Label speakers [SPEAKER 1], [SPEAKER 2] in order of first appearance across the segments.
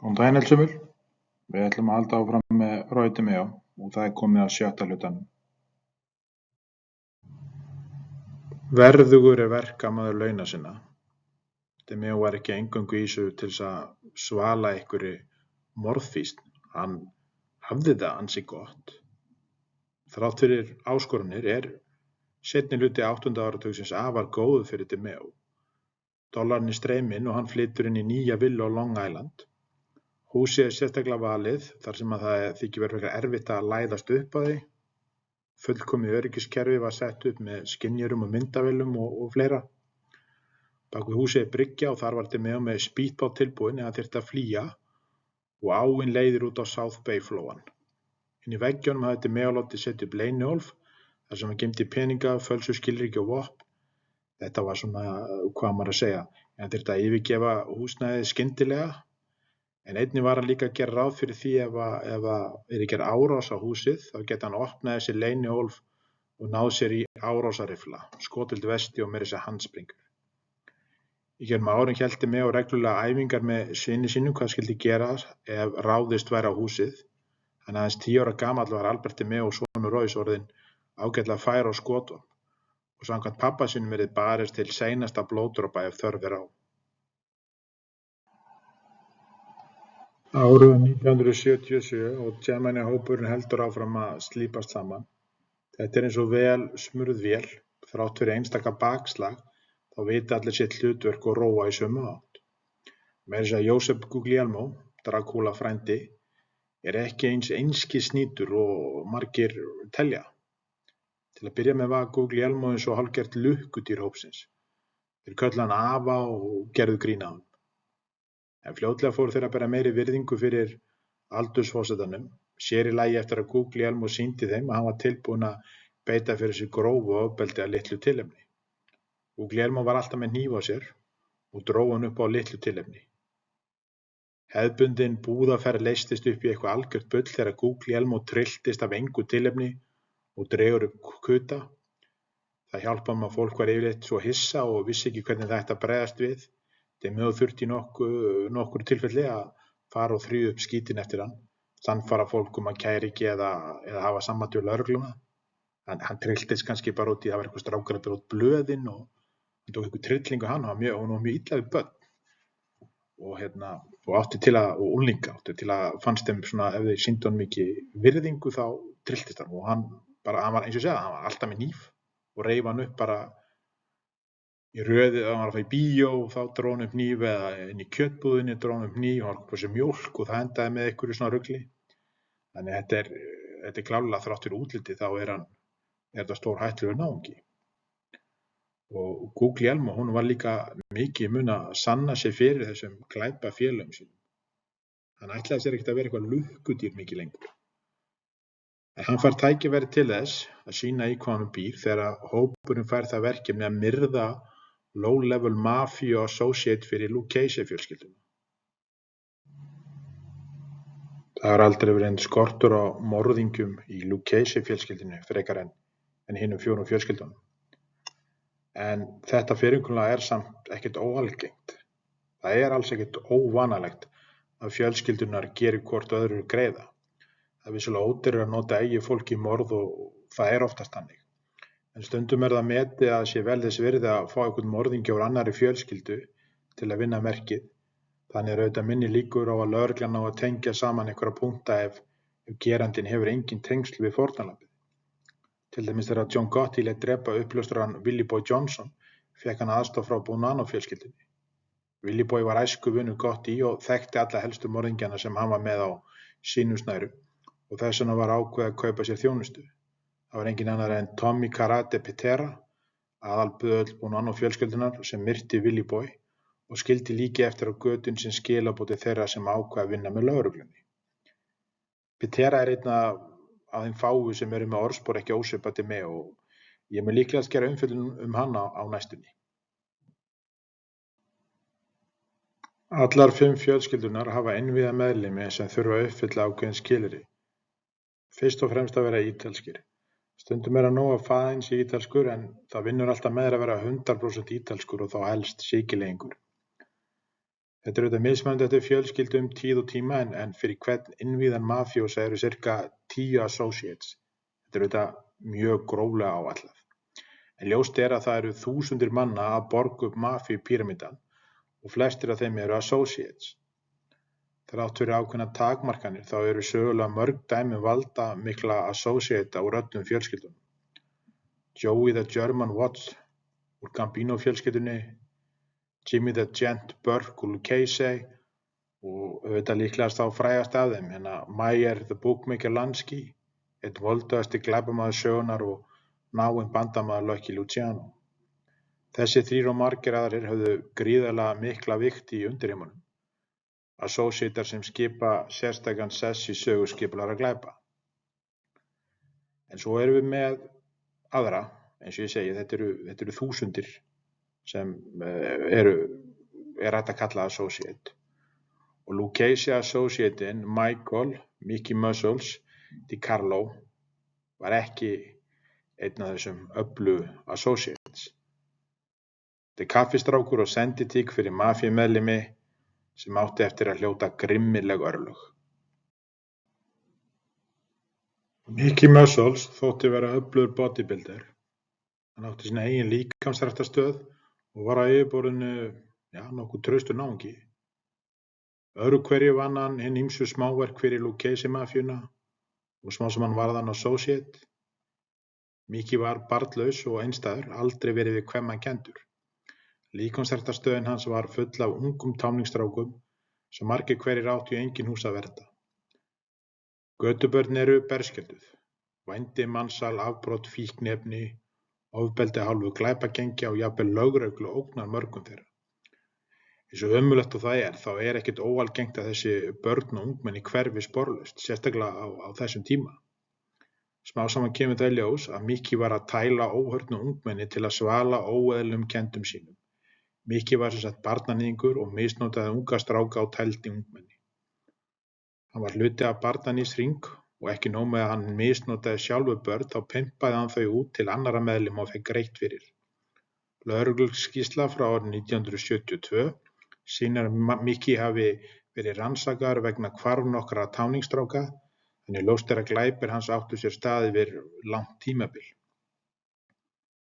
[SPEAKER 1] Góðan daginn heilsumur. Við ætlum að halda áfram með Roy DeMeo og það er komið að 7. hlutanum. Verðugur er verkamaður launa sinna. DeMeo var ekki eingöngu í þessu til þess að svala einhverri morðfýsn. Hann hafði það ansi gott. Þrátt fyrir áskoranir er seinni hluti 8. áratugsins afar góður fyrir DeMeo. Dollarinn streymi inn og hann flytur inn í nýja villu á Long Island. Húsið er sérstaklega valið þar sem að það þykir vera frekar erfitt að læðast upp að því. Fullkomið öryggiskerfi var sett upp með skynjurum og myndavélum og fleira. Bak við húsið er bryggja og þar var DeMeo með speedboat tilbúin eða þyrfti að flýja og áin leiðir út á South Bay flóann. Inn í veggjunum hafði DeMeo látið setja upp leyniólf þar sem hann geymdi peninga, fölsuð skilríki og vopn. Þetta var svona, hvað maður að segja, hann þyrfti að yfirgefa húsnæðið skyndilega. En einnig var hann líka að gera ráð fyrir því ef er ekki árás á húsið, þá geti hann opnað þessi leyniólf og náð sér í árásarrifla, skotild vesti og meira þess að handspringur. Í gegnum árin hélt DeMeo reglulega æfingar með syni sínum hvað skyldi gera ef ráðist væri á húsið. Hann aðeins 10 ára gamall var Albert DeMeo sonur Roys orðinn ágætlega fær á skotum og samkvæmt pabba sínum verið barist til seinasta blóðdropa ef þörf er á. Árið 1977 og Gemini-hópurinn heldur áfram að slípast saman. Þetta er eins og vel smurð vél, þrátt fyrir einstaka bakslag, þá vita allir sitt hlutverk og róa í sömu átt. Meira að segja Joseph Guglielmo, Dracula frændi, er ekki eins einskisnýtur og margir telja. Til að byrja með var Guglielmo eins og hálfgert lukkudýr hópsins. Þeir kölluðu hann afa og gerðu grín að hann. En fljótlega fóru þeir að bera meiri virðingu fyrir aldursforsetanum, sér í lagi eftir að Guglielmo sýndi þeim að hann var tilbúinn að beita fyrir sig grófu ofbeldi að litlu tilefni. Guglielmo var alltaf með hníf á sér og dró hann upp á litlu tilefni. Hefðbundin búðaferð leystist upp í eitthvað algjört bull þegar Guglielmo trylltist af engu tilefni og dregur upp kuta. Það hjálpaði að fólk var yfirleitt svo hissa og vissi ekki hvernig það ætti að bregðast við. DeMeo þurfti í nokkur tilfelli að fara og þrífa upp skítinn eftir hann, sannfæra fólk að kæra ekki eða hafa samband við lögregluna. Hann trylltist kannski bara út í það var eitthvað strákar að brjóta blöðin og hann tók eitthvað tryllingu hann var mjög illa við börn. Og átti til að, og unglinga átti til að fannst þeim svona ef þeir sýndu honum ekki virðingu þá trylltist hann og hann var eins og segja, hann var alltaf með hníf og reif hann upp bara í röði, hann var að fara í bíó, þá dró hann upp hníf eða inn í kjötbúðinni dró hann upp hníf, hann var að kaupa sér mjólk og það endaði með einhverju svona rugli. Þannig þetta er klárlega þrátt fyrir útlitið þá er þetta stór hættulegur náungi. Og Guglielmo, hún var líka mikið mun að sanna sig fyrir þessum glæpafélögum sínum. Hann ætlaði sér ekkert að vera eitthvað lukkudýr mikið lengur. En hann fær tækifæri til þess að sýna í hvað hann býr þegar hópurinn fær það verkefni að myrða low-level mafia associate fyrir Lucchese fjölskylduna. Það har aldrei verið skortur á morðingjum í Lucchese fjölskyldunni frekar en hinum 4 fjölskyldunum. En þetta fyrirkomulag er samt ekkert óalgengt. Það er alls ekkert óvanalegt að fjölskyldunar geri hvort öðru greiða. Það er vissulega ódýrara að nota eigið fólk í morð og það er oftast þannig. En stundum er það metið að sé vel þess virði að fá einhvern morðingja úr annarri fjölskyldu til að vinna merkið. Þannig er auðvitað minni líkur á að lögreglan á að tengja saman einhverja punkta ef gerandinn hefur engin tengsl við fórnarlambið. Til dæmis þegar John Gotti lét drepa uppljóstrarann Willie Boy Johnson fékk hann aðstoð frá Bonanno fjölskyldunni. Willie Boy var æskuvinur Gotti og þekkti alla helstu morðingjana sem hann var með á sínum snærum og þess vegna var ákveðið að kaupa sér þjónustu. Það var engin annar en Tommy Karate Pitera, aðalböðull Bonanno fjölskyldunar sem myrti Willie Boy og skildi líki eftir á götun sem skilaboð til þeirra sem ákveða að vinna með lögreglunni. Pitera er einn af þeim fáu sem eru með orðspor ekki ósvipað DeMeo og ég mun líklega að gera umfjöllun hann á næstunni. Allar 5 fjölskyldunar hafa innvíða meðlimi sem þurfa að uppfylla ákveðin skilyrði. Fyrst og fremst að vera ítalskir. Stundum er að nóg að faðinn sé ítalskur en það vinnur alltaf með að vera 100% ítalskur og þá helst sýkilegingur. Þetta auðvitað mismunandi eftir fjölskyldum, tíð og tíma en fyrir hvern innvíðan mafíósa eru cirka 10 associates. Þetta auðvitað mjög gróflega áætlað. En ljóst að það eru þúsundir manna að borga upp mafíupíramídan og flestir af þeim eru associates. Þrátt fyrir ákveðna takmarkanir þá eru sögulega mörg dæmi valda mikla associata úr öllum fjölskyldunum. Joey the German Watts úr Gambino fjölskyldunni, Jimmy the Gent Burke úr Lucchese og auðvitað líklegast þá frægast af þeim, Meyer the Bookmaker Lansky, einn volduðasti glæpamaður sögunnar og náinn bandamaður Lucky Luciano. Þessi þrír og margir aðrir höfðu gríðarlega mikla vigt í undirheimunum. Associatar sem skipa sérstakan sess í sögu skipulagðra glæpa. En svo erum við með aðra, eins og ég segi, þetta eru þúsundir sem er hægt að kalla associate. Og Lucchese associateinn Michael Mickey Muscles DiCarlo var ekki einn af þessum öflugu associates. Þetta er kaffistrákur og senditík fyrir mafíumeðlimi sem átti eftir að hljóta grimmileg örlög. Mickey Muscles þótti vera öflugur bodybuilder. Hann átti sína eigin líkamsræktarstöð og var á yfirborðinu nokkuð traustur náungi. Öðru hverju vann hann hin ýmsu smáverk fyrir Lucchese mafíuna og smá sem hann varð hann associate. Mickey var barnlaus og einstæður, aldrei verið við kvenmannkenndur. Líkamsræktarstöðin hans var full af ungum táningsstrákum sem margir hverjir áttu í engin hús að vernda. Götubörn eru berskjölduð, vændi, mansal, afbrot, fíkniefni, ofbeldi af hálfu glæpagengja og jafnvel lögreglu ógnar mörgum þeirra. Eins og ömurlegt og það þá er ekkert óalgengt að þessi börn og ungmenni hverfi sporlaust, sérstaklega á þessum tíma. Smá saman kemur það í ljós að Mickey var að tæla óhörðnu ungmenni til að svala óeðlilegum kenndum sínum. Mickey var sem sagt barnaníðingur og misnotaði unga stráka og tældi ungmenni. Hann var hluti af barnaníðsring og ekki nóg með að hann misnotaði sjálfur börn, þá pimpaði hann þau út til annarra meðlima og fékk greitt fyrir. Lögregluskýrsla frá árinu 1972 sýnir að Mickey hafi verið rannsakaður vegna hvarf nokkurra táningsstráka, þannig ljóst að glæpir hans áttu sér stað yfir langt tímabil.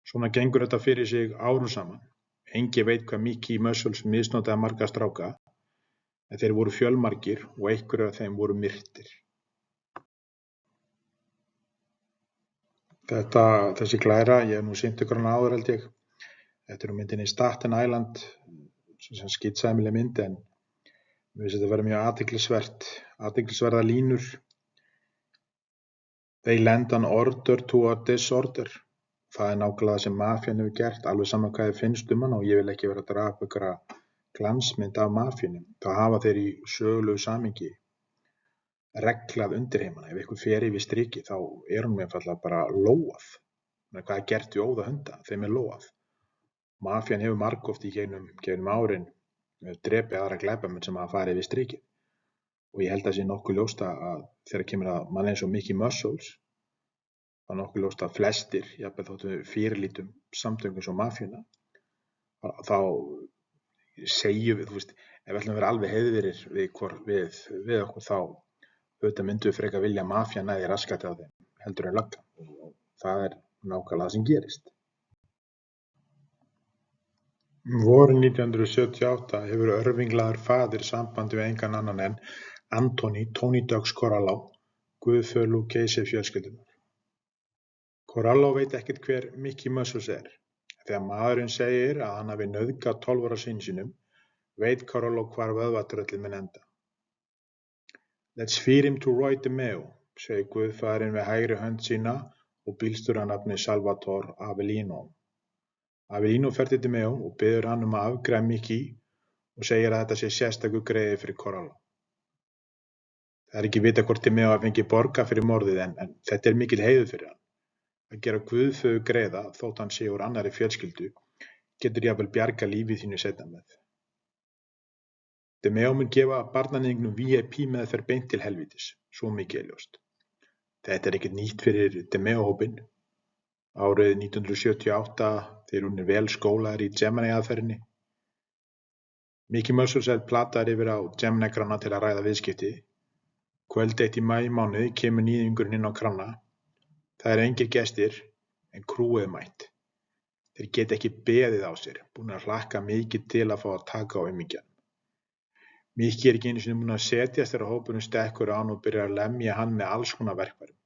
[SPEAKER 1] Svona gengur þetta fyrir sig árum saman. Enginn veit hvað Mickey Muscles misnotaði marga stráka, en þeir voru fjölmargir og einhverjir af þeim voru myrtir. Þessi glæra, ég hef nú sýnt ykkur hana áður held ég. Þetta er myndinni Staten Island, sem skítsæmileg mynd, en mér finnst þetta vera mjög athyglisverðar línur. They lend an order to a disorder. Það er nákvæmlega það sem mafían hefur gert, alveg saman hvað þið finnst hana og ég vil ekki vera að draga upp einhverja glansmynd af mafíunni. Þá hafa þeir í sögulegu samhengi reglað undirheimana. Ef einhver fer yfir strikið þá er hún einfaldlega bara lóað. Hvað er gert við óða hunda? Þeim er lóað. Mafían hefur margoft í gegnum árin drepið aðra glæpamenn sem hafa farið yfir strikið. Og ég held að sé nokkuð ljóst að þegar kemur að manni eins og Mickey Muscles, það er nokkuð ljóst að flestir, jafnvel þótt við fyrirlítum samtökum svo mafíuna, þá segjum við, ef við ætlum að vera alveg heiðvirðir við okkur, þá auðvitað myndum við frekar vilja mafían næði raskati á þeim, heldur en löggan. Og það er nákvæmlega það sem gerist. Vorið 1978 hefur örvinglaður faðir sambandi við engan annan en Tony Ducks Corallo, guðföður Lucchese fjölskyldunar. Corallo veit ekkert hver Mickey Muscles er. Þegar maðurinn segir að hann hafi nauðgað 12 ára syni sínum, veit Corallo hvar vöðvatröllin mun enda. Let's feed him to Roy DeMeo, segir guðfaðirinn við hægri hönd sína og bílstjóra að nafni Salvatore Avellino. Avellino fer til DeMeo og biður hann að afgreiða Mickey og segir að þetta sé sérstakur greiði fyrir Corallo. Það er ekki vitað hvort DeMeo hafi fengið borgað fyrir morðið en þetta er mikill heiður fyrir hann. Að gera guðföður greiða þótt hann sé úr annarri fjölskyldu getur jafnvel bjarga lífi þínu seinna með. DeMeo mun gefa barnaníðingnum VIP meðferð beint til helvítis, svo mikið er ljóst. Þetta er ekkert nýtt fyrir DeMeo-hópinn. Árið 1978 þeir unir vel skólaðir í Gemini-aðferðinni. Mickey Muscles plataður yfir á Gemini-krána til að ræða viðskipti. Kvöld eitt í maímánuði kemur níðingurinn inn á krána. Það eru engir gestir, en krúið er mætt. Þeir geta ekki beðið á sér, búin að hlakka mikið til að fá að taka á aumingjanum. Mickey er ekki einu sinni búin að setjast þegar hópurinn stekkur á hann og byrjar að lemja hann með alls konar verkfærum.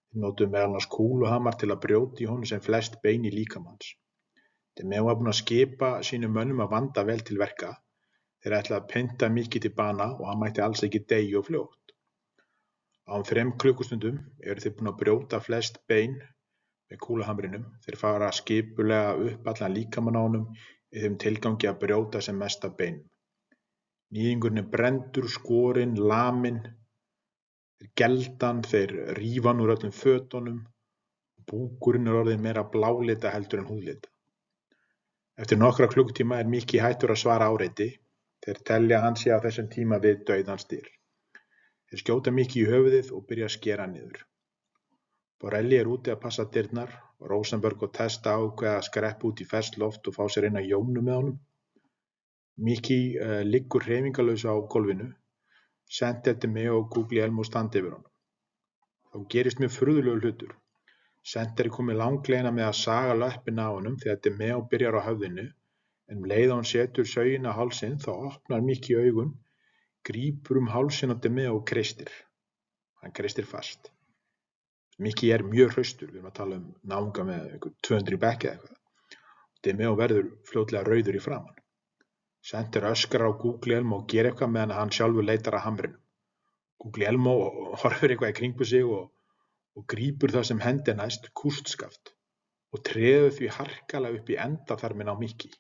[SPEAKER 1] Þeir notuðu meðal annars kúluhamar til að brjóta í honum sem flest bein í líkama hans. DeMeo var búin að skipa sínum mönnum að vanda vel til verka. Þeir ætlaði að pynta Mickey til bana og hann mætti alls ekki deyja of fljótt. Á 3 klukkustundum eru þeir búin að brjóta flest bein með kúluhamrinum. Þeir fara skipulega upp allan líkamann á honum í þeim tilgangi að brjóta sem mest af beinum. Níðingurinn er brenndur, skorinn, laminn. Þeir gelda hann, þeir rífa hann úr öllum fötunum. Búkurinn er orðinn meira blálita heldur en húðlita. Eftir nokkra klukkutíma er Mickey hættur að svara áreiti. Þeir telja hann sé á þessum tíma við dauðans dyr. Þeir skjóta Mickey í höfuðið og byrja að skera hann niður. Borelli er úti að passa dyrnar og Rosenberg og Testa ákveða að skreppa út í ferskt loft og fá sér eina jónu með honum. Mickey liggur hreyfingarlaus á gólfinu. Center, DeMeo og Guglielmo standa yfir honum. Þá gerist mjög furðulegur hlutur. Center er komið langleiðina með að saga löppina á honum þegar DeMeo byrjar á höfðinu, en leið hann setur sauginn á hálsinn þá opnar Mickey augun, grípur hálsinn á DeMeo og kreistir. Hann kreistir fast. Mickey er mjög hraustur, við erum að tala náunga með 200 í bekki eða eitthvað. DeMeo verður fljótlega rauður í framan. Center öskrar á Guglielmo og gerir eitthvað meðan hann sjálfur leitar að hamrinum. Guglielmo horfir eitthvað í kringu sig og grípur það sem hendi næst, kústskaft, og treður því harkalega upp í endaþarminn á Mickey.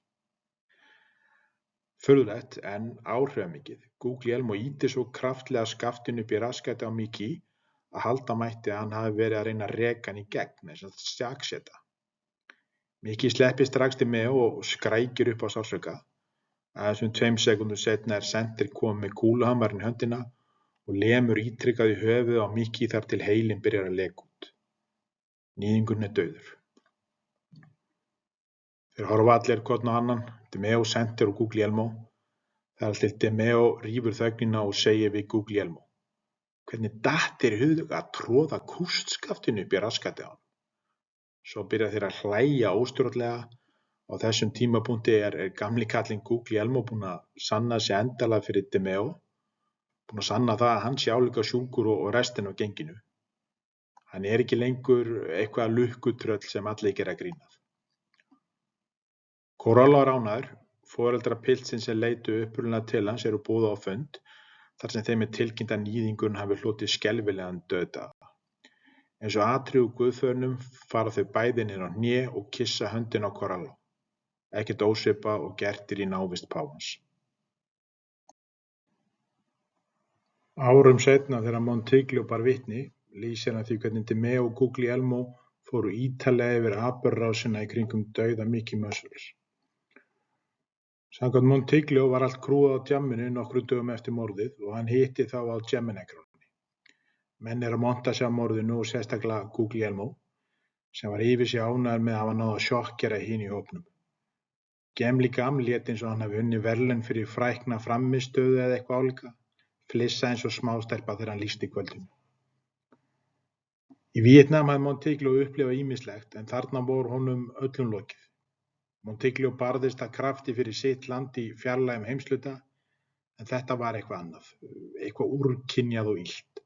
[SPEAKER 1] Furðulegt en áhrifamikið. Guglielmo ýtir svo kraftalega skaftinu upp í raskæti á Mickey að halda mætti að hann hafi verið að reyna að reka hann í gegn eins og stjakseta. Mickey sleppir strax DeMeo og skrækir upp á sársauka. Aðeins 2 sekúndum seinna er Center komið með kúluhamarinn í höndina og lemur ítrykkað í höfuðið á Mickey þar til heilinn byrjar að leka út. Níðingurinn er dauður. Þeir horfa allir hvorn á annan, DeMeo, Center og Guglielmo. Þar til DeMeo rífur þögnina og segir við Guglielmo: Hvernig datt þér í hug að tróða kústskaftinu upp í raskatið á hann? Svo byrja þeir að hlæja óstjórnlega. Á þessum tímapunkti er gamli kallinn Guglielmo búinn að sanna sig endanlega fyrir DeMeo, búinn að sanna það að hann sé álíka sjúkur og restin af genginu. Hann er ekki lengur eitthvað lukkutröll sem allir gera grín að. Corolla er ánægður. Foreldrar piltsins sem leitu upprunalega til hans eru boðað á fund þar sem þeim er tilkynnt að níðingurinn hafi hlotið skelfilegan dauðdaga. Eins og atriðu guðföðurnum fara þau bæði niður á hné og kissa höndina á Corolla. Ekkert ósvipað og gert í návist páfans. Árum seinna þegar Montiglio bar vitni lýsir hann því hvernig DeMeo og Guglielmo fóru ítarlega yfir atburðarásina í kringum dauða Mickey Muscles. Samkvæmt Montiglio var allt krúið á djamminu nokkrum dögum eftir morðið og hann hitti þá á Gemini-krónunni. Menn eru að monta sig á morðinu og sérstaklega Guglielmo, sem var yfir sig ánægður með að hafa náð að sjokkera hina í hópnum. Gemli gamli lét eins og hann hafi unnið verðlaun fyrir frækna frammistöðu eða eitthvað álíka, flissa eins og smástelpa þegar hann lýsti kvöldinu. Í Víetnam hafði Montiglio upplifað ýmislegt en þarna voru honum öllum lokið. Montiglio barðist af krafti fyrir sitt land í fjarlægum heimshluta, en þetta var eitthvað annað, eitthvað úrkynjað og illt.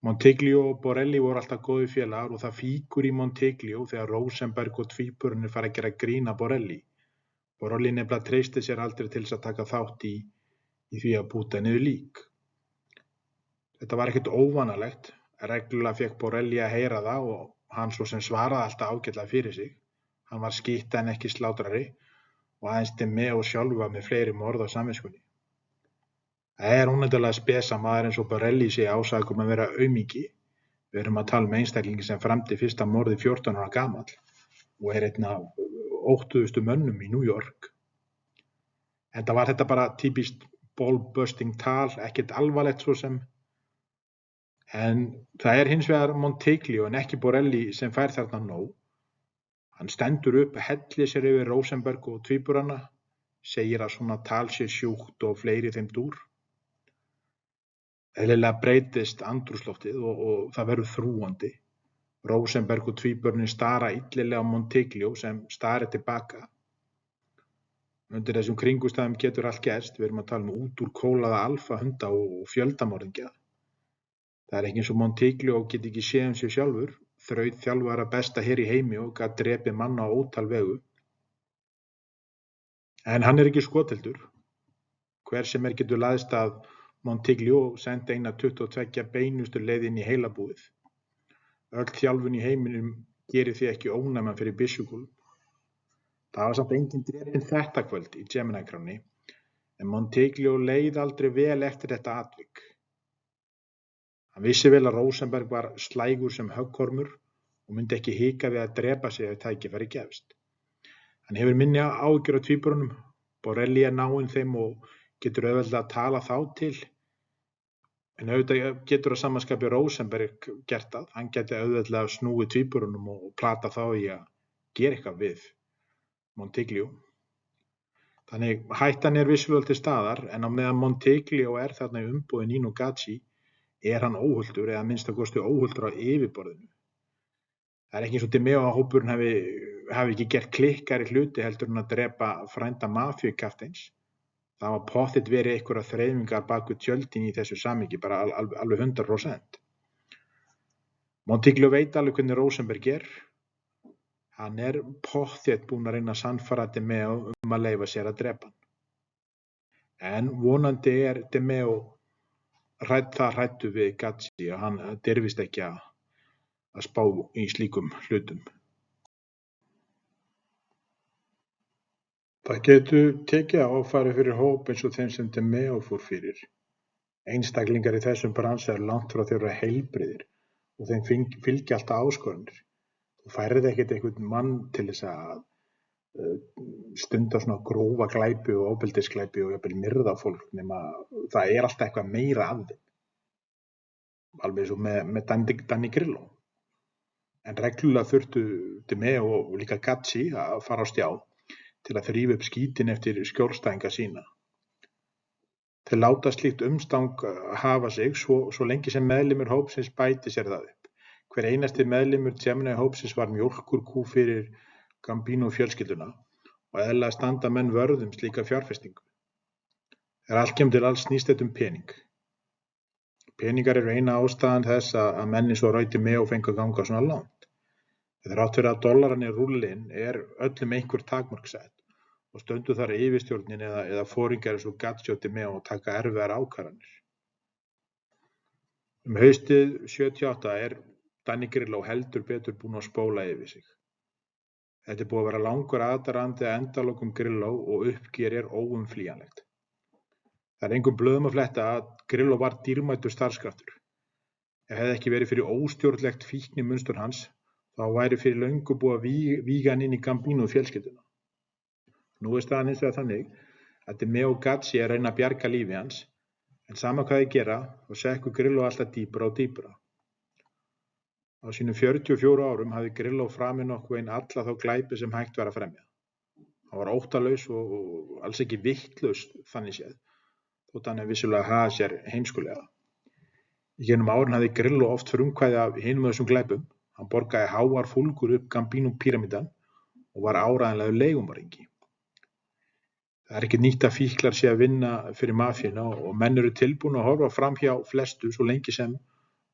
[SPEAKER 1] Montiglio og Borelli voru alltaf góðir félagar og það fýkur í Montiglio þegar Rosenberg og tvíburarnir fara að gera grín að Borelli. Borelli nefnilega treysti sér aldrei til þess að taka þátt í því að búta niður lík. Þetta var ekkert óvanalegt. Reglulega fékk Borelli að heyra það og hann svo sem svaraði alltaf ágætlega fyrir sig. Hann var skýtta en ekki slátrari og aðeins DeMeo sjálfa með fleiri morð á samviskunni. Það er óneitanlega spes að maður eins og Borelli sé ásakaður um að vera aumingi. Við erum að tala einstaklingi sem framdi fyrsta morði 14 ára gamall og er einn af 80.000 mönnum í New York. Enda var þetta bara típist ball-busting tal, ekkert alvarlegt svo sem. En það er hins vegar Montiglio en ekki Borelli sem fær þarna nóg. Hann stendur upp, hellir sér yfir Rosenberg og tvíburana, segir að svona tal sé sjúkt og fleiri þeim dúr. Eðlilega breytist andrúmsloftið og það verður þrúgandi. Rosenberg og tvíburarnir stara illilega á Montiglio sem starir tilbaka. Undir þessum kringumstæðum getur allt gerst. Við erum að tala útúrkólaða alfahunda og fjöldamorðingja. Það er ekki eins og Montiglio geti ekki séð sig sjálfur, þrautþjálfara besta her í heimi og gat drepið mann á ótal vegu. En hann er ekki skotheldur. Hver sem getur laðist að Montiglio og sendi eina 22 beinustu leið inn í heilabúið. Öll þjálfun í heiminum gerir því ekki ónæman fyrir byssukúlum. Það var samt enginn drepinn þetta kvöld í Gemini-kránni, en Montiglio leið aldrei vel eftir þetta atvik. Hann vissi vel að Rosenberg var slægur sem höggormur og myndi ekki hika við að drepa sig ef tækifæri gefst. Hann hefur minni áhyggjur af tvíburunum. Borelli er náinn þeim og getur auðveldlega að tala þá til. En auðvitað getur að samanskapi Rosenberg gert það. Hann geti auðveldlega snúið tvíburunum og plata þá í að gera eitthvað við Montiglio. Þannig hættan er vissulega til staðar, en á meðan Montiglio er þarna í umboði Nino Gacci er hann óhultur eða minnst að kosti óhultur á yfirborðinu. Það er ekki eins og DeMeo að hópurinn hafi ekki gert klikkari hluti heldur en að drepa frænda mafíukafteins. Það var pottet verið einhverjar þreifingar bak við tjöldin í þessu samhengi, bara alveg 100%. Montiglio veit alveg hvernig Rosenberg er. Hann er pottet búinn að reyna að sannfæra DeMeo að leyfa sér að drepa hann. En vonandi er DeMeo hræddur við Gacci að hann dirfist ekki að spá í slíkum hlutum. Það getur tekið á að fara fyrir hóp eins og þeim sem DeMeo fór fyrir. Einstaklingar í þessum bransa eru langt frá því að vera heilbrigðir og þeim fylgja alltaf áskoranir. Þú færð ekkert einhvern mann til þess að stunda svona grófa glæpi og ofbeldisglæpi og jafnvel myrða fólk, nema það er alltaf eitthvað meira af þeim. Alveg eins og með Danny Grillo. En reglulega þurftu DeMeo og líka Gacci að fara á stjá til að þrífa upp skítinn eftir skjólstæðinga sína. Þeir láta slíkt umstang hafa sig svo lengi sem meðlimur hópsins bæti sér það upp. Hver einasti meðlimur Gemini hópsins var mjólkurkú fyrir Gambino fjölskylduna og eðlilega standa menn vörðum slíka fjárfestingu. Þegar allt kemur til alls snýst þetta pening. Peningar eru eina ástæðan þess að menn eins og Roy DeMeo fengu að ganga svona langt. Þrátt fyrir að dollararnir rúlli inn er öllum einhver takmörk sett og stundum þar yfirstjórnin eða foringjar eins og Gacci og DeMeo að taka erfiðar ákvarðanir. Haustið 78 er Danny Grillo heldur betur búinn að spóla yfir sig. Þetta er búið að vera langur aðdragandi að endalokum Grillo og uppgjör er óumflýjanlegt. Það er engum blöðum að fletta að Grillo var dýrmætur starfskraftur. Ef hefði ekki verið fyrir óstjórnlegt fíknimunstur hans, þá væri fyrir löngu búið að víga hann inn í Gambino fjölskylduna. Nú er staðan hins vegar þannig að DeMeo og Gacci er að reyna að bjarga lífi hans, en sama hvað þeir gera, þá sekkur Grillo alltaf dýpra og dýpra. Á sínum 44 árum hafði Grillo framið nokkuð einn alla þá glæpi sem hægt var að fremja. Hann var óttalaus og alls ekki vitlaus þannig séð, þótt hann vissulega hafði sér heimskulega. Í gegnum árin hafði Grillo oft frumkvæði af hinum þessum glæpum. Hann borgaði háar fúlgur upp Gambino píramídan og var áreiðanlegur leigumarringi. Það er ekki nýtt að fíklar sé að vinna fyrir mafíuna og menn eru tilbúin að horfa fram hjá flestu svo lengi sem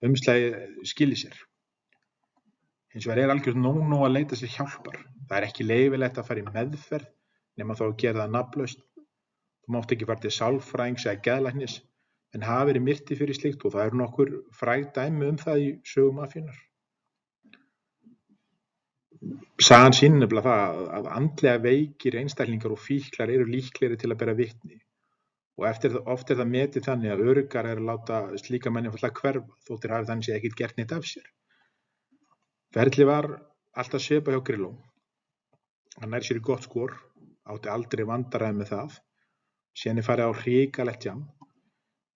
[SPEAKER 1] umslagið skili sér. Hins vegar er algjört nóg að leita sér hjálpar. Það er ekki leyfilegt að fara í meðferð nema þá að gera það nafnlaust. Þú mátt ekki fara til sálfræðings eða geðlæknis, en hafa verið myrti fyrir slíkt og það eru nokkur fræg dæmi það í sögu mafíunnar. Sagan sýnir nefnilega það að andlega veikir einstaklingar og fíklar eru líklegri til að bera vitni og oft er það metið þannig að öruggar að láta slíka menn einfaldlega hverfa þótt þeir hafi þannig séð ekkert gert neitt af sér. Ferlið var alltaf svipað hjá Grillo. Hann nær sér í gott skor, átti aldrei vandræði með það, síðan er farið á hrikalegt jam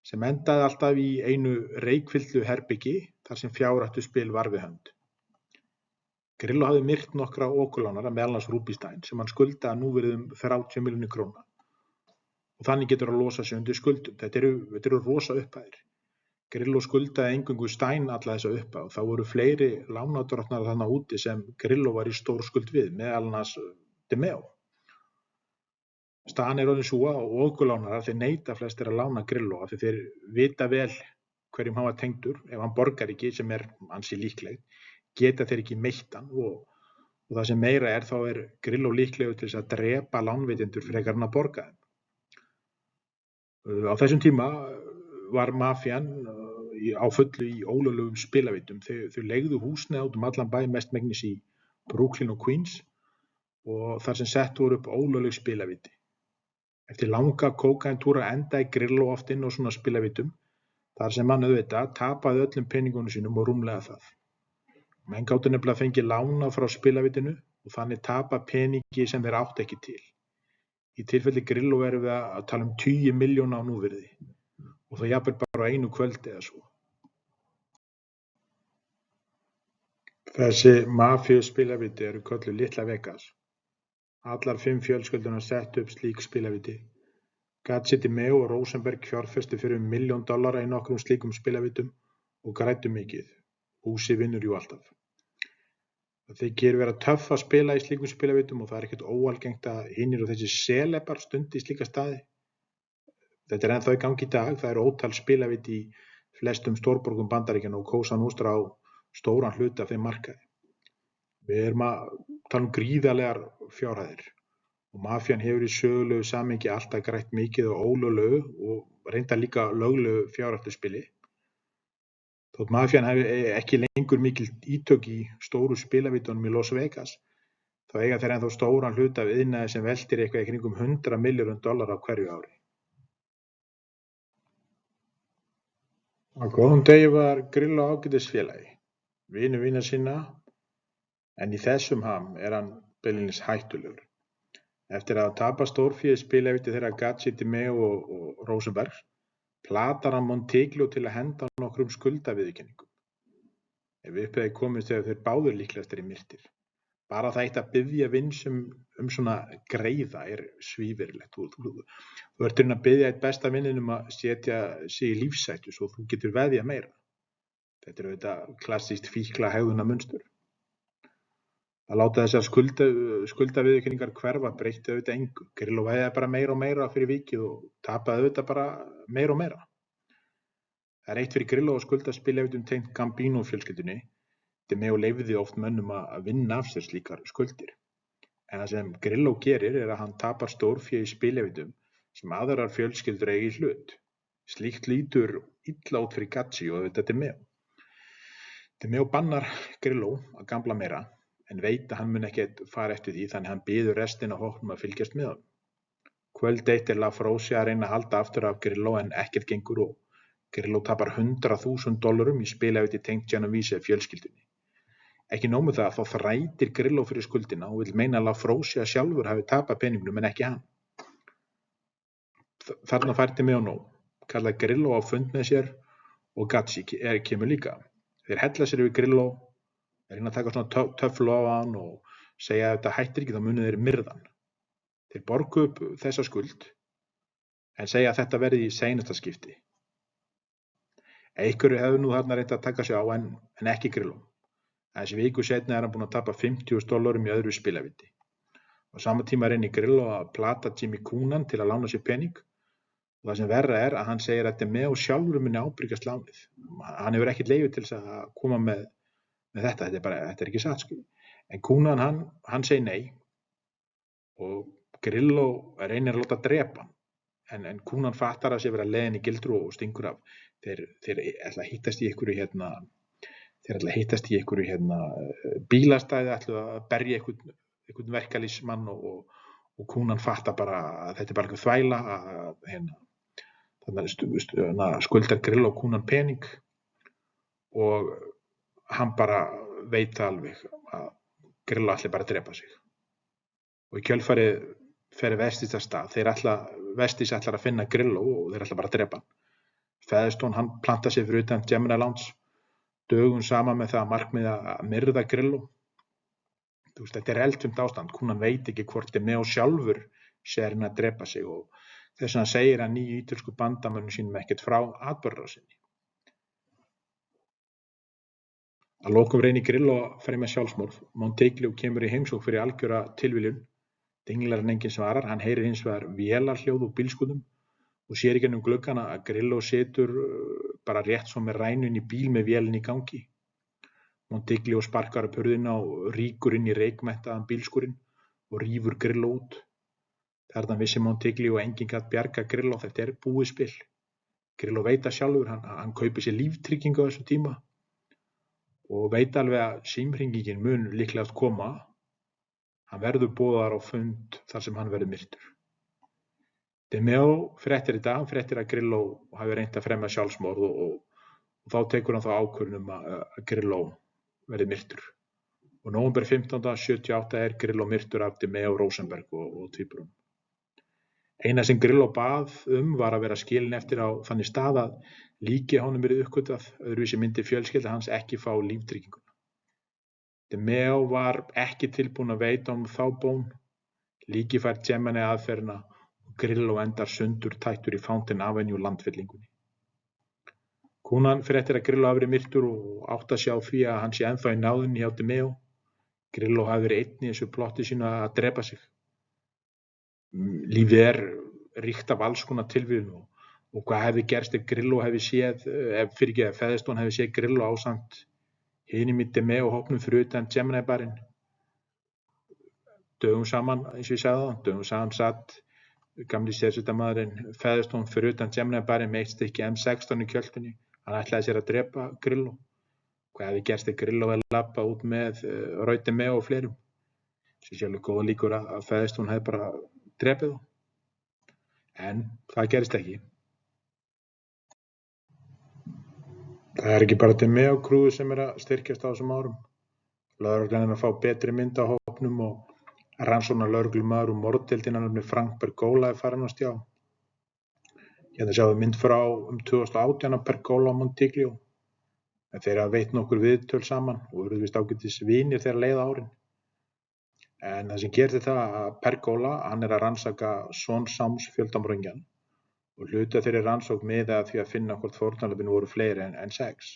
[SPEAKER 1] sem endaði alltaf í einu reykfylltu herbyggi þar sem fjárhættuspil var við hönd. Grillo hafði myrt nokkra okurlánara, meðal annars Rubinstein, sem hann skuldaði núvirði 30 milljónir króna og þannig getur að losa sig undir skuldum. Þetta eru rosa upphæðir. Grillo skuldaði eingöngu Stein alla þessa upphæð og þá voru fleiri lánardrottnar þarna úti sem Grillo var í stór skuld við, meðal annars DeMeo. Staðan orðin sú að okurlánarar þeir neita flestir að lána Grillo af því þeir vita vel hverjum hann var tengdur. Ef hann borgar ekki, sem ansi líklegt, geta þeir ekki meitt hann og það sem meira þá er Grillo líklegur til þess að drepa lánveitendur frekar en að borga þeim. Á þessum tíma var mafían á fullu í ólöglegum spilavítum. Þau leigðu húsnæði út allan bæ, mestmegnis í Brooklyn og Queens og þar sem sett voru upp ólögleg spilavíti. Eftir langa kókaíntúra endaði Grillo oft inn á svona spilavítum þar sem hann auðvitað tapaði öllum peningunum sínum og rúmlega það. Menn gátu nefnilega fengið lána frá spilavítinu og þannig tapa peningi sem þeir áttu ekki til. Í tilfelli Grillo erum við að tala um 10 milljóna á núvirði og það jafnvel bara á einu kvöldi eða svo. Þessi mafíu spilavíti eru kölluð Litla Vegas. Allar 5 fjölskyldunar settu upp slík spilavíti. Gacci, DeMeo og Rosenberg fjárfestu fyrir $1 milljón í nokkrum slíkum spilavítum og græddu mikið. Húsið vinnur jú alltaf. Það þykir vera töff að spila í slíkum spilavítum og það ekkert óalgengt að hinir og þessi selebar stundi í slíka staði. Þetta ennþá í gangi í dag. Það eru ótal spilavíti í flestum stórborgum Bandaríkjanna og Cosa Nostra á stóran hluta af þeim markaði. Við erum að tala um gríðarlegar fjárhæðir og mafían hefur í sögulegu samhengi alltaf grætt mikið á ólöglegu og reyndar líka löglegu fjárhættuspili. Þótt mafían hefur ekki lengur mikil ítök í stóru spilavítunum í Las Vegas, þá eiga þeir ennþá stóran hluta af iðnaði sem veltir eitthvað í kringum $100 milljörðum á hverju ári. Á góðum degi var Grillo ágætisfélagi, vinur vina sinna, en í þessum ham hann beinlínis hættulegur. Eftir að tapa stórfé í spilavíti þeirra Gacci, DeMeo og Rosenberg, platar hann Montiglio til að henda nokkrum skuldaviðurkenningum. Ef upp hefði komist þegar þeir báðir líklegastir í myrtir. Bara það eitt að biðja vins svona greiða svívirðilegt. Þú ert að biðja eitt besta vinnin að setja sig í lífshættu svo þú getur veðjað meira. Þetta auðvitað klassískt fíkla hegðunarmunstur. Að láta þessar skuldaviðurkenningar hverfa breytti auðvitað engu. Grillo veðjaði bara meira og meira fyrir vikið og tapaði auðvitað bara meira og meira. Það eitt fyrir Grillo og skuldaspilavítum tengt Gambino fjölskyldunni. DeMeo leyfði oft mönnum að vinna af sér slíkar skuldir. En það sem Grillo gerir að hann tapar stórfé í spilavítum sem aðrar fjölskyldur eiga í hlut. Slíkt lítur illa út fyrir Gacci og auðvitað DeMeo. DeMeo bannar Grillo að gambla meira en veit að hann mun ekkert fara eftir því þannig hann biður restina af hópnum að fylgjast með honum. Kvöld eitt La Frosia að reyna að halda aftur af Grillo en ekkert gengur og Grillo tapar $100,000 í spilavíti tengt Genovese fjölskyldunni. Ekki nóg með það þá þrætir Grillo fyrir skuldina og vill meina að La Frosia sjálfur hafi tapað peningnum en ekki hann. Þarna fær DeMeo nóg, kallar Grillo á fund með sér og Gacci kemur líka. Þeir hella sér yfir Grillo, reyna að taka svona töff lof á hann og segja að þetta hættir ekki þá munu þeir myrðan. Þeir borgu upp þessa skuld en segja að þetta verði í seinasta skipti. Einhverju hefur nú þarna reynt að taka sig á en ekki Grillo. Þessi viku seinna hann búinn að tapa $50,000 í öðru spilavíti. Á sama tíma reynir Grillo að plata Jimmy Coonan til að lána sér pening og það sem verra að hann segir að DeMeo sjálfur muni ábyrgjast lánið. Hann hefur ekkert leyfi til þess að koma með þetta er ekki satt sko. En Coonan hann segir nei og Grillo reynir að láta drepa hann en Coonan fattar að sé vera leiðin í gildru og stingur af. Þeir ætla að hittast í einhverju bílastæði, ætla að berja einhvern verkalýðsmann og Coonan fattar bara að þetta bara eitthvað þvæla þannig skuldar Grillo Coonan pening og hann bara veit alveg að Grillo ætli bara að drepa sig. Og í kjölfarið fer Vestis af stað. Vestis ætlar að finna Grillo og þeir ætla bara að drepa hann. Featherstone hann plantar sig fyrir utan Gemini Lounge dögum saman með það markmið að myrða Grillo. Þetta eldfimt ástand. Coonan veit ekki hvort DeMeo sjálfur sé að drepa sig og Þess vegna segir hann nýju ítölsku bandamönnum sínum ekkert frá atburðarásinni. Að lokum reynir Grillo að fremja sjálfsmorð. Monteglio kemur í heimsókn fyrir algjöra tilviljun. Dinglar en enginn svarar. Hann heyrir hins vegar vélarhljóð úr bílskútum og sér í gegnum gluggana að Grillo situr bara rétt svo með rænu inn í bíl með vélina í gangi. Monteglio sparkar upp hurðina og rýkur inn í reykmettaðan bílskúrinn og rífur Grillo út. Þarna vissi Monteglio að enginn gat bjarga Grillo, þetta er búið spil. Grillo veit að sjálfur, hann kaupir sér líftryggingu á þessum tíma og veit alveg að símhringingin mun líklegast koma. Hann verður boðaður á fund þar sem hann verður myrtur. De Meo fréttir þetta, hann fréttir að Grillo hafi reynt að fremja sjálfsmorð og þá tekur hann þá ákvörðun að Grillo verði myrtur. Og nóvember 1578 er Grillo myrtur af De Meo, Rosenberg og tvíburum. Eina sem Grillo bað var að vera skilinn eftir á þannig stað að líki honum verið uppgötvað, öðruvísi myndi fjölskylda hans ekki fá líftrygginguna. De Meo var ekki tilbúinn að veita þá bón. Líki fær Gemini aðferðina og Grillo endar sundurtættur í Fountain Avenue landfyllingunni. Konan fréttir að Grillo hafi verið myrtur og átta sig á því að hann sé ennþá í náðinni hjá De Meo. Grillo hafi verið einn í þessu plotti sínu að drepa sig. Lífið er ríkt af alls konar tilviljunum og hvað hefði gerst ef Grillo hefði séð, Featherstone hefði séð Grillo ásamt hinum í De Meo hópnum fyrir utan Gemini barinn. Dögum saman, eins og ég sagði það, dögum saman satt gamli sérsveitarmaðurinn Featherstone fyrir utan Gemini barinn með eitt stykki M16 í kjöltunni. Hann ætlaði sér að drepa Grillo. Hvað hefði gerst ef Grillo hefði labbað út með Roy De Meo og fleirum? Svo sé alveg góða líkur að Featherstone hefði bara drepið þá. En það gerist ekki. Það er ekki bara De Meo krúið sem er að styrkjast á þessum árum. Lögreglan er að fá betri mynd á hópnum og rannsóknarlögreglumaður úr morðdeildinni að nafni Frank Pergola er farinn á stjá. Hérna sjáum við mynd frá 2018 af Pergola og Monteglio. Þeir hafa veitt nokkur viðtöl saman og urðu víst ágætis vinir þegar leið á árin. En það sem gerði það að Pergola, hann er að rannsaka son Sams fjöldamorðingjann og hluti af þeirri rannsókn miðaði að því að finna hvort fórnarlömbin voru fleiri en 6.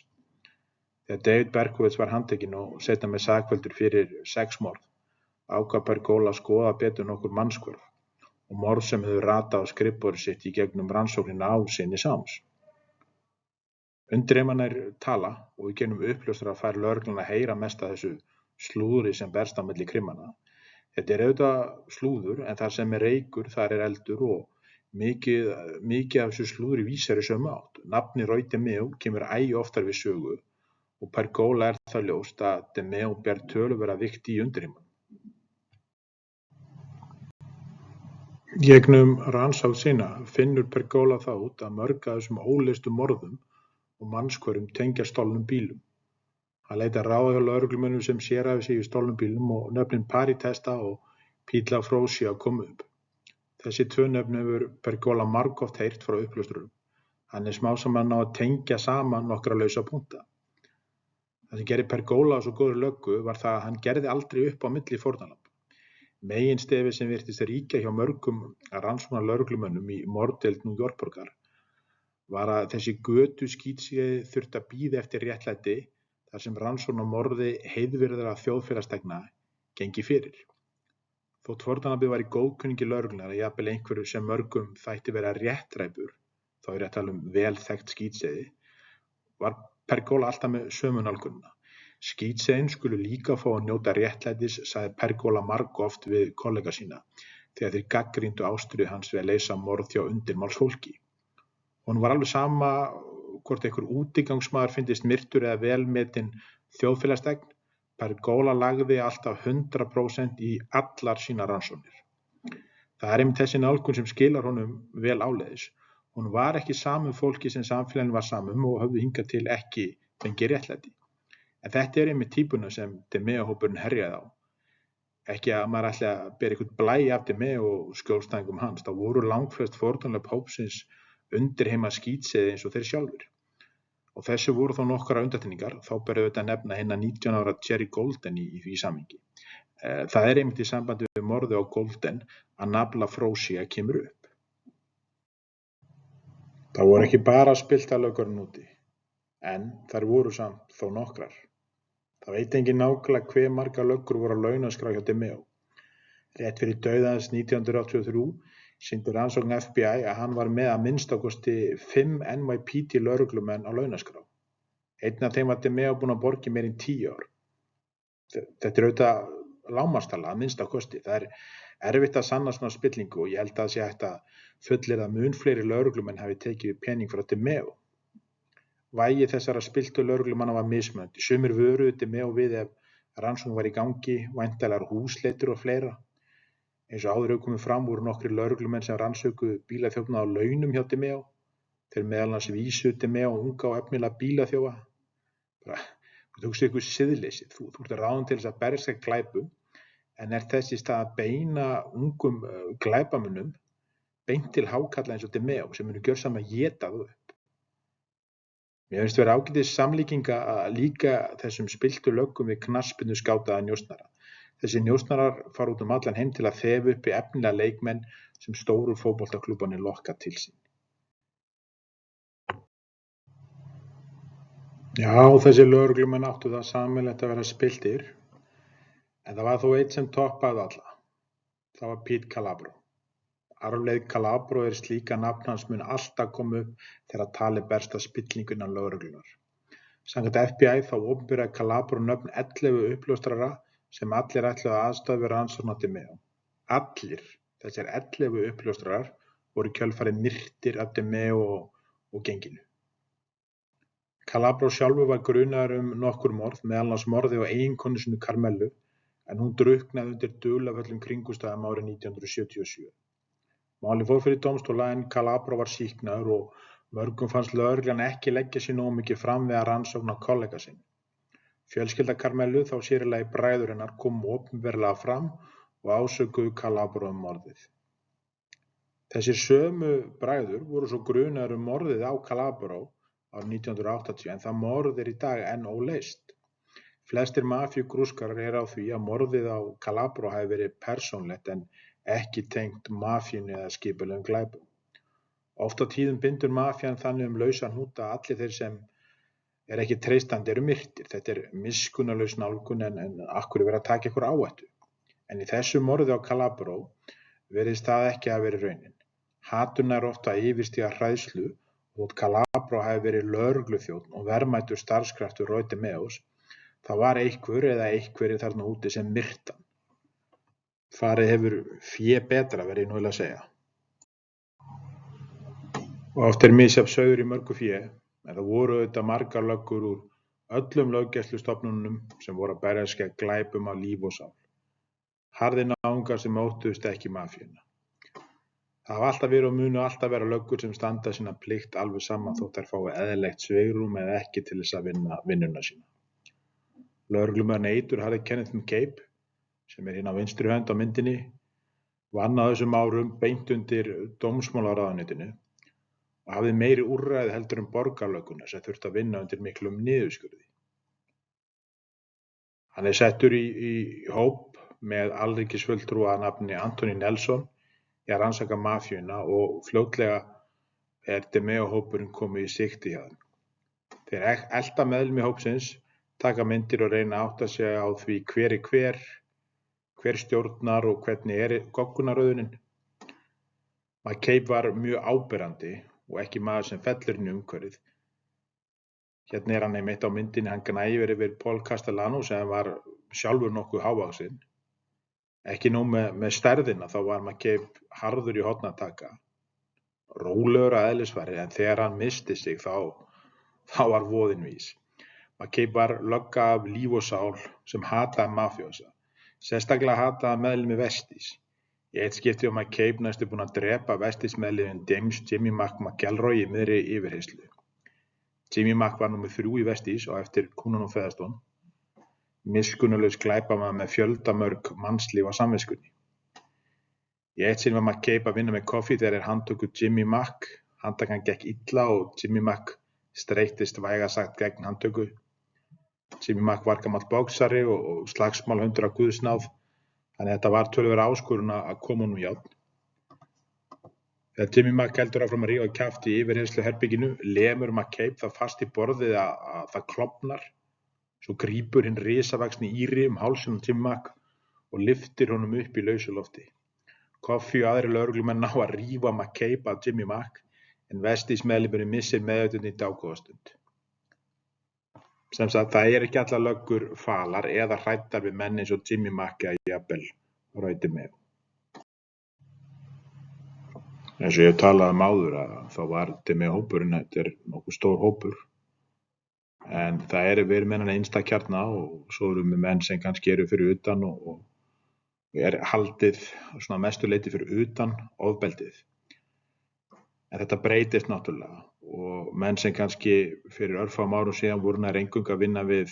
[SPEAKER 1] Þegar David Berkowitz var handtekinn og setja með sakfelldur fyrir 6 morð, ákvað Pergola að skoða betur nokkur mannskvörf og morð sem höfðu ratað á skrifborðið sitt í gegnum rannsóknina á syni Sams. Undirheimarnir tala og í gegnum uppljóstrara fær lögreglan að heyra mest af þessu slúðri sem berst á milli krimanna. Þetta er auðvitað slúður en þar sem er reykur þar er eldur og mikið af þessu slúðri vísar í sömu átt. Nafni Roy De Meo kemur æ oftar við sögu og Pergola er það ljóst að De Meo ber töluverða vigti í undirheimunum. Í gegnum rannsókn sína finnur Pergola það út að mörg af þessum óleystu morðum og mannskvörum tengja stolnum bílum. Hann leitar ráða hjá lögreglumönnum sem sérhæfa sig í stolnum bílum og nöfnin Paritesta og Píla Frósía komu upp. Þessi 2 nöfn hefur Pergola margoft heyrt frá uppljóstrurum. Hann er smásaman á að tengja saman nokkra lausa punkta. Það sem gerði Pergola svo góður löggu var það að hann gerði aldrei upp á milli fórnarlamba. Meginstefið sem virtist ríkja hjá mörgum rannsóknarlögreglumönnum í morðdeild New York-borgar var að þessi götu skítséði þurfti að bíða eftir réttlæti þar sem rannsókn á morði heiðvirðra þjóðfélagsþegna gengi fyrir. Þótt fórnarlambið var í góðkunningi lögreglunnar að jafnvel einhverju sem mörgum þætti vera réttræpur, þá er ég að tala vel þekkt skítséði, var Pergola alltaf með sömu nálgunina. Skítséðin skulu líka fá að njóta réttlætis, sagði Pergola margoft við kollega sína, þegar þeir gagnrýndu ástríðu hans við að leysa morð hjá undirmálsfólki. Honum var alveg sama hvort einhver útigangsmaður fyndist myrtur eða velmetinn þjóðfélagsþegn. Pergola lagði alltaf 100% í allar sínar rannsóknir. Það er einmitt þessi nálgun sem skilar honum vel áleiðis. Hún var ekki samum fólki sem samfélaginu var samum og höfðu hingað til ekki fengið réttlæti. En þetta er einmitt típuna sem De Meo hópurinn herjaði á. Ekki að maður ætli að bera einhvern blæ af De Meo og skjólstæðingum hans. Það voru langflest fórnarlömb hópsins undirheima skítséði eins og þeir sjálfir. Og þessu voru þó nokkra undantekningar, þá ber auðvitað að nefna hina 19 ára Jerry Golden í því samhengi. Það er einmitt í sambandi við morðið á Golden að nafla Frósía kemur upp. Það voru ekki bara spiltalöggurinn úti, en þær voru samt þó nokkrar. Það veit enginn nákvæmlega hve margar löggur voru á launaskrá hjá DeMeo. Rétt fyrir dauða hans 1983 sýndi rannsókn FBI að hann var með að minnstakosti 5 NYPD lögreglumenn á launaskrá. Einn af þeim var DeMeo búinn að borga í meira en 10 ár. Þetta er auðvitað lágmarkstala að minnstakosti. Það er erfitt að sanna svona spillingu og ég held að það sé hægt að fullyrða að mun fleiri lögreglumenn hafi tekið pening frá DeMeo. Vægi þessara spilltu lögreglumanna var mismunandi. Sumir vöruðu DeMeo við ef rannsókn var í gangi, væntanlegar húsleitir og fleira. Eins og áður hefur komið fram voru nokkrir lögreglumenn sem rannsökuðu bílaþjófnað á launum hjá DeMeo. Þeir meðal annars vísuðu DeMeo unga og efnilega bílaþjófa. Þú hugsaðu ykkur siðleysið. Þú ert ráðinn til þess að berjast gegn glæpum, en er þess í stað að beina ungum glæpamunum beint til hákarla eins og DeMeo sem munu gjörsamlega éta þau upp. Mér finnst vera ágætis samlíkinga að líka þessum spilltu löggum við knattspyrnuskátaða njósnara. Þessi njósnarar fara út allan heim til að þefa uppi efnilega leikmenn sem stóru fótboltaklúbbarnir lokka til sín. Já, þessi lögreglumenn áttu það sameiginlegt að vera spilltir, en það var þó einn sem toppaði alla. Það var Pete Calabro. Arfleifð Calabro slík að nafn hans mun alltaf koma upp þegar talið berst að spillingu innan lögreglunar. Samkvæmt FBI þá opinberaði Calabro nöfn 11 uppljóstrara sem allir ætluðu aðstoða við rannsókn á DeMeo. Allir þessir 11 uppljóstrarar voru í kjölfarið myrtir af DeMeo og genginu. Calabro sjálfur var grunaður nokkur morð, meðal annars morði á eiginkonu sinni Carmelu, en hún drukknaði undir dularfullum kringumstæðum árið 1977. Málið fór fyrir dómstóla en Calabro var sýknaður og mörgum fannst lögreglan ekki leggja sér nógu mikið fram við að rannsókna kollega sinn. Fjölskylda Carmelu, þá sér í lagi bræður hennar, kom opinberlega fram og ásökuðu Calabro morðið. Þessir sömu bræður voru svo grunaður morðið á Calabro árið 1980 en það morð í dag enn óleyst. Flestir mafíugrúskarar á því að morðið á Calabro hafi verið persónlegt en ekki tengt mafíunni eða skipulegum glæpum. Oft á tíðum bindur mafían þannig lausan hnúta að allir þeir sem ekki treystandi eru myrtir. Þetta miskunnarlaus nálgun en akkur verið að taka ykkur áhættu. En í þessu morði á Calabro virðist það ekki að vera raunin. Haturinn ofta yfirstíga hræðslu og þótt Calabro hafi verið lögregluþjónn og verðmætur starfskraftur Roy DeMeos, það var einhverjir þarna úti sem myrtan. Farið hefur fé betra, verð ég nú að segja. Og oft misjafn sauður í mörgu fé, en það voru auðvitað margar löggur úr öllum löggæslustofnunum sem voru að berjast gegn glæpum af líf og sál. Harðir náungar sem óttuðust ekki mafíuna. Það hafa alltaf verið og munu alltaf vera löggur sem standa sína plikt alveg saman þótt þær fái eðlilegt svigrúm eða ekki til þess að vinna vinnuna sína. Lögreglumaðurinn eiturharði Kenneth McCabe, sem hérna á vinstri hönd á myndinni, vann á þessum árum beint undir dómsmálaráðuneytinu og hafði meiri úrræði heldur borgarlögguna sem þurfti að vinna undir miklum niðurskurði. Hann settur í hóp með alríkisfulltrúa að nafni Anthony Nelson í að rannsaka mafíuna og fljótlega DeMeo hópurinn komið í sigti hjá þeim. Þeir elta meðlimi hópsins, taka myndir og reyna að átta sig á því hver stjórnar og hvernig goggunarröðunin. McCabe var mjög áberandi og ekki maður sem fellur inn í umhverfið. Hérna hann einmitt á myndinni, hann gnæfir yfir Paul Castellano sem var sjálfur nokkuð hávaxinn. Ekki nóg með stærðina, þá var McCabe harður í horn að taka. Rólegur að eðlisfari, en þegar hann missti sig þá var voðinn vís. McCabe var lögga af líf og sál sem hataði mafíósa. Sérstaklega hataði meðlimi Vestis. Í eitt skipti var McCabe næstu búinn að drepa Vestis-meðliminn Jimmy McElroy í miðri yfirheyrslu. Jimmy Mac var númer 3 í Vestis og eftir Conan og Featherstone. Miskunnarlaus glæpamaður með fjöldamörg mannslíf á samviskunni. Í eitt sinn var McCabe að vinna með Coffey þegar handtóku Jimmy Mac. Handtakan gekk illa og Jimmy Mac streittist vægast sagt gegn handtöku. Jimmy Mac var gamall boxari og slagsmál hundur af guðsnáð, þannig að þetta var töluverð áskorun að koma honum í járn. Þegar Jimmy Mack heldur áfram að rífa kjaft í yfirheyrsluherberginu lemur McCabe það fast í borðið að það klofnar. Svo grípur hinn risavaxni Íri hálsinn á Jimmy Mack og lyftir honum upp í lausu lofti. Coffey og aðrir lögreglumenn ná að rífa McCabe af Jimmy Mack en vestísmeðlimurinn missir meðvitund í dágóða stund. Sem sagt, það ekki allar löggur falar eða hræddar við menn eins og Jimmy Mack eða jafnvel Roy DeMeo. Eins og ég hef talað áður að þá var DeMeo hópurinn, þetta nokkuð stór hópur. En það við með hennar einstakjarna og svo við menn sem kannski eru fyrir utan og haldið svona mestu leyti fyrir utan ofbeldið. En þetta breytist náttúrulega og menn sem kannski fyrir örfáum árum síðan voru nær eingöngu að vinna við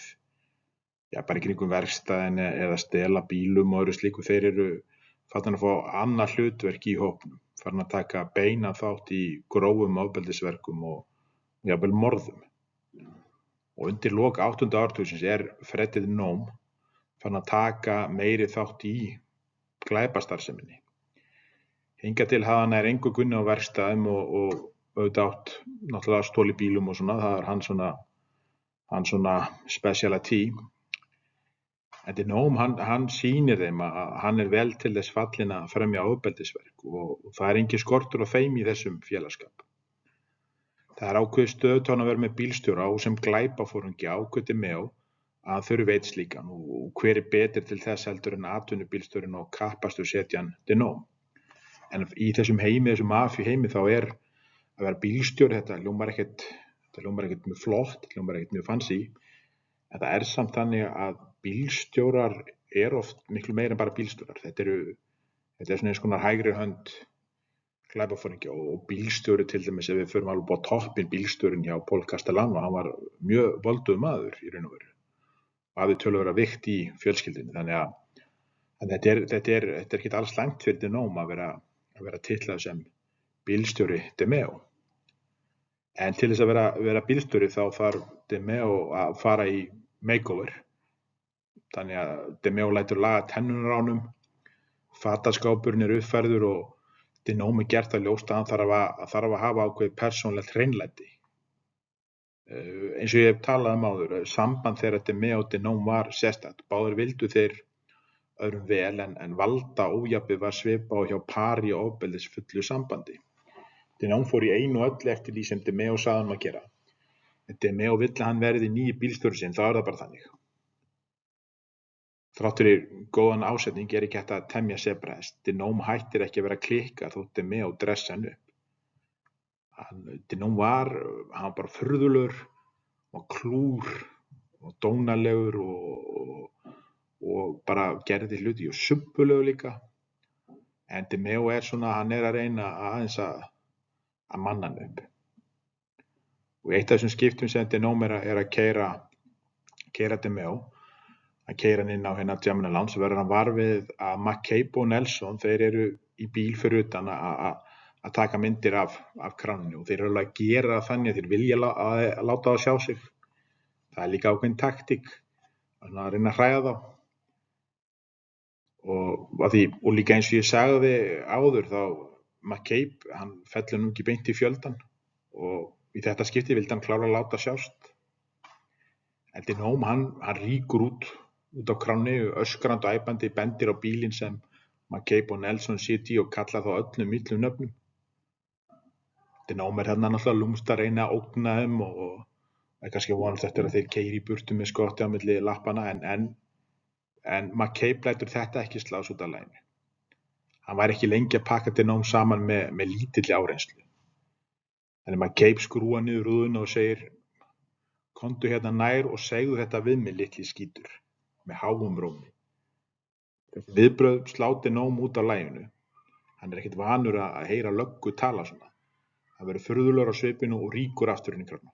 [SPEAKER 1] bara í kringum verkstæðin eða stela bílum og öðru slíku, þeir eru farin að fá annað hlutverk í hópnum, farin að taka beina þátt í grófum ofbeldisverkum og jafnvel morðum. Og undir lok 8. áratugarins Fred DeNome farin að taka meiri þátt í glæpastarfseminni. Hingað til hafði hann eingöngu unnið á verkstæðum og auðvitað átt náttúrulega stóli bílum og svona, það hann svona specialty. En DeNome hann sýnir þeim að hann vel til þess fallinn að fremja ofbeldisverk og það engin skortur á þeim í þessum félagsskap. Það ákveðið stöðugt að vera með bílstjóra og sem glæpaforingi ákveðið DeMeo að þurfi einn slíkan og hver betur til þess heldur en atvinnubílstjórinn og kappastursetjan DeNome. En í þessum heimi, þessum mafíuheimi, þá að vera bílstjóri, þetta hljómar ekkert mjög flott, þetta hljómar ekkert mjög fancy, en það samt þannig að bílstjórar oft miklu meira en bara bílstjórar. Þetta svona eins konar hægri hönd glæpaforingja og bílstjóri til dæmis, ef við förum alveg á toppinn, bílstjórinn hjá Paul Castellano, hann var mjög voldugur maður í raun og veru og hafði töluvert vikt í fjölskyldunni, þannig að þetta ekki alls slæmt fyrir DeNome að vera titlað sem bílstjóri DeMeo. En til þess að vera bílstjóri þá þarf DeMeo að fara í makeover. Þannig að DeMeo lætur laga tennurnar á honum, fataskápurinn uppfærður og DeNome gert að ljóst að hann þarf að hafa ákveðið persónulegt hreinlæti. Eins og ég hef talað áður, samband þeirra DeMeo og DeNome var sérstakt. Báðir vildu þeir öðrum vel en valda ójafnið var svipað hjá pari í ofbeldisfullu sambandi. DeNome fór í einu og öllu eftir því sem DeMeo sagði hann að gera. En DeMeo vill að hann verði nýi bílstjóri sinn, þá það bara þannig. Þrátt fyrir góðan ásetning ekki hægt að temja sebrahest. DeNome hættir ekki að vera klikka þótt DeMeo dressa hann upp. DeNome hann bara furðulegur og klúr og dónalegur og bara gerði hluti og subbulegur líka. En DeMeo svona, hann að reyna aðeins að manna hann upp. Og eitt af þessum skiptum sem DeNome að keyra DeMeo, að keyra hann inn á hérna Gemini Lounge, verður hann var við að McCabe og Nelson, þeir eru í bíl fyrir utan að taka myndir af kráninu og þeir eru að gera þannig að þeir vilja að láta það sjá sig. Það líka ákveðin taktík að reyna að hræða þá. Og líka eins og ég sagði áður þá McCabe, hann fellur nú ekki beint í fjöldan og í þetta skipti vildi hann klára að láta sjást. En DeNome, hann ríkur út á kránni, öskrandi og æpandi, bendir á bílinn sem McCabe og Nelson sitja í og kallar þá öllum illum nöfnum. DeNome hérna náttúrulega lúmst að reyna að ógna þeim og kannski vonast eftir að þeir keyri í burtu með skotti á milli lappana en McCabe lætur þetta ekki slás út af laginu. Hann var ekki lengi að pakka DeNome saman með lítilli áreynslu. Þannig McCabe skrúar niður rúðuna og segir: "Komdu hérna nær og segðu þetta við mig, litli skítur", með háum rómi. Þessi viðbrögð slá DeNome út af laginu. Hann ekkert vanur að heyra löggu tala svona. Hann verður furðulegur á svipinu og ríkur aftur inn í krana.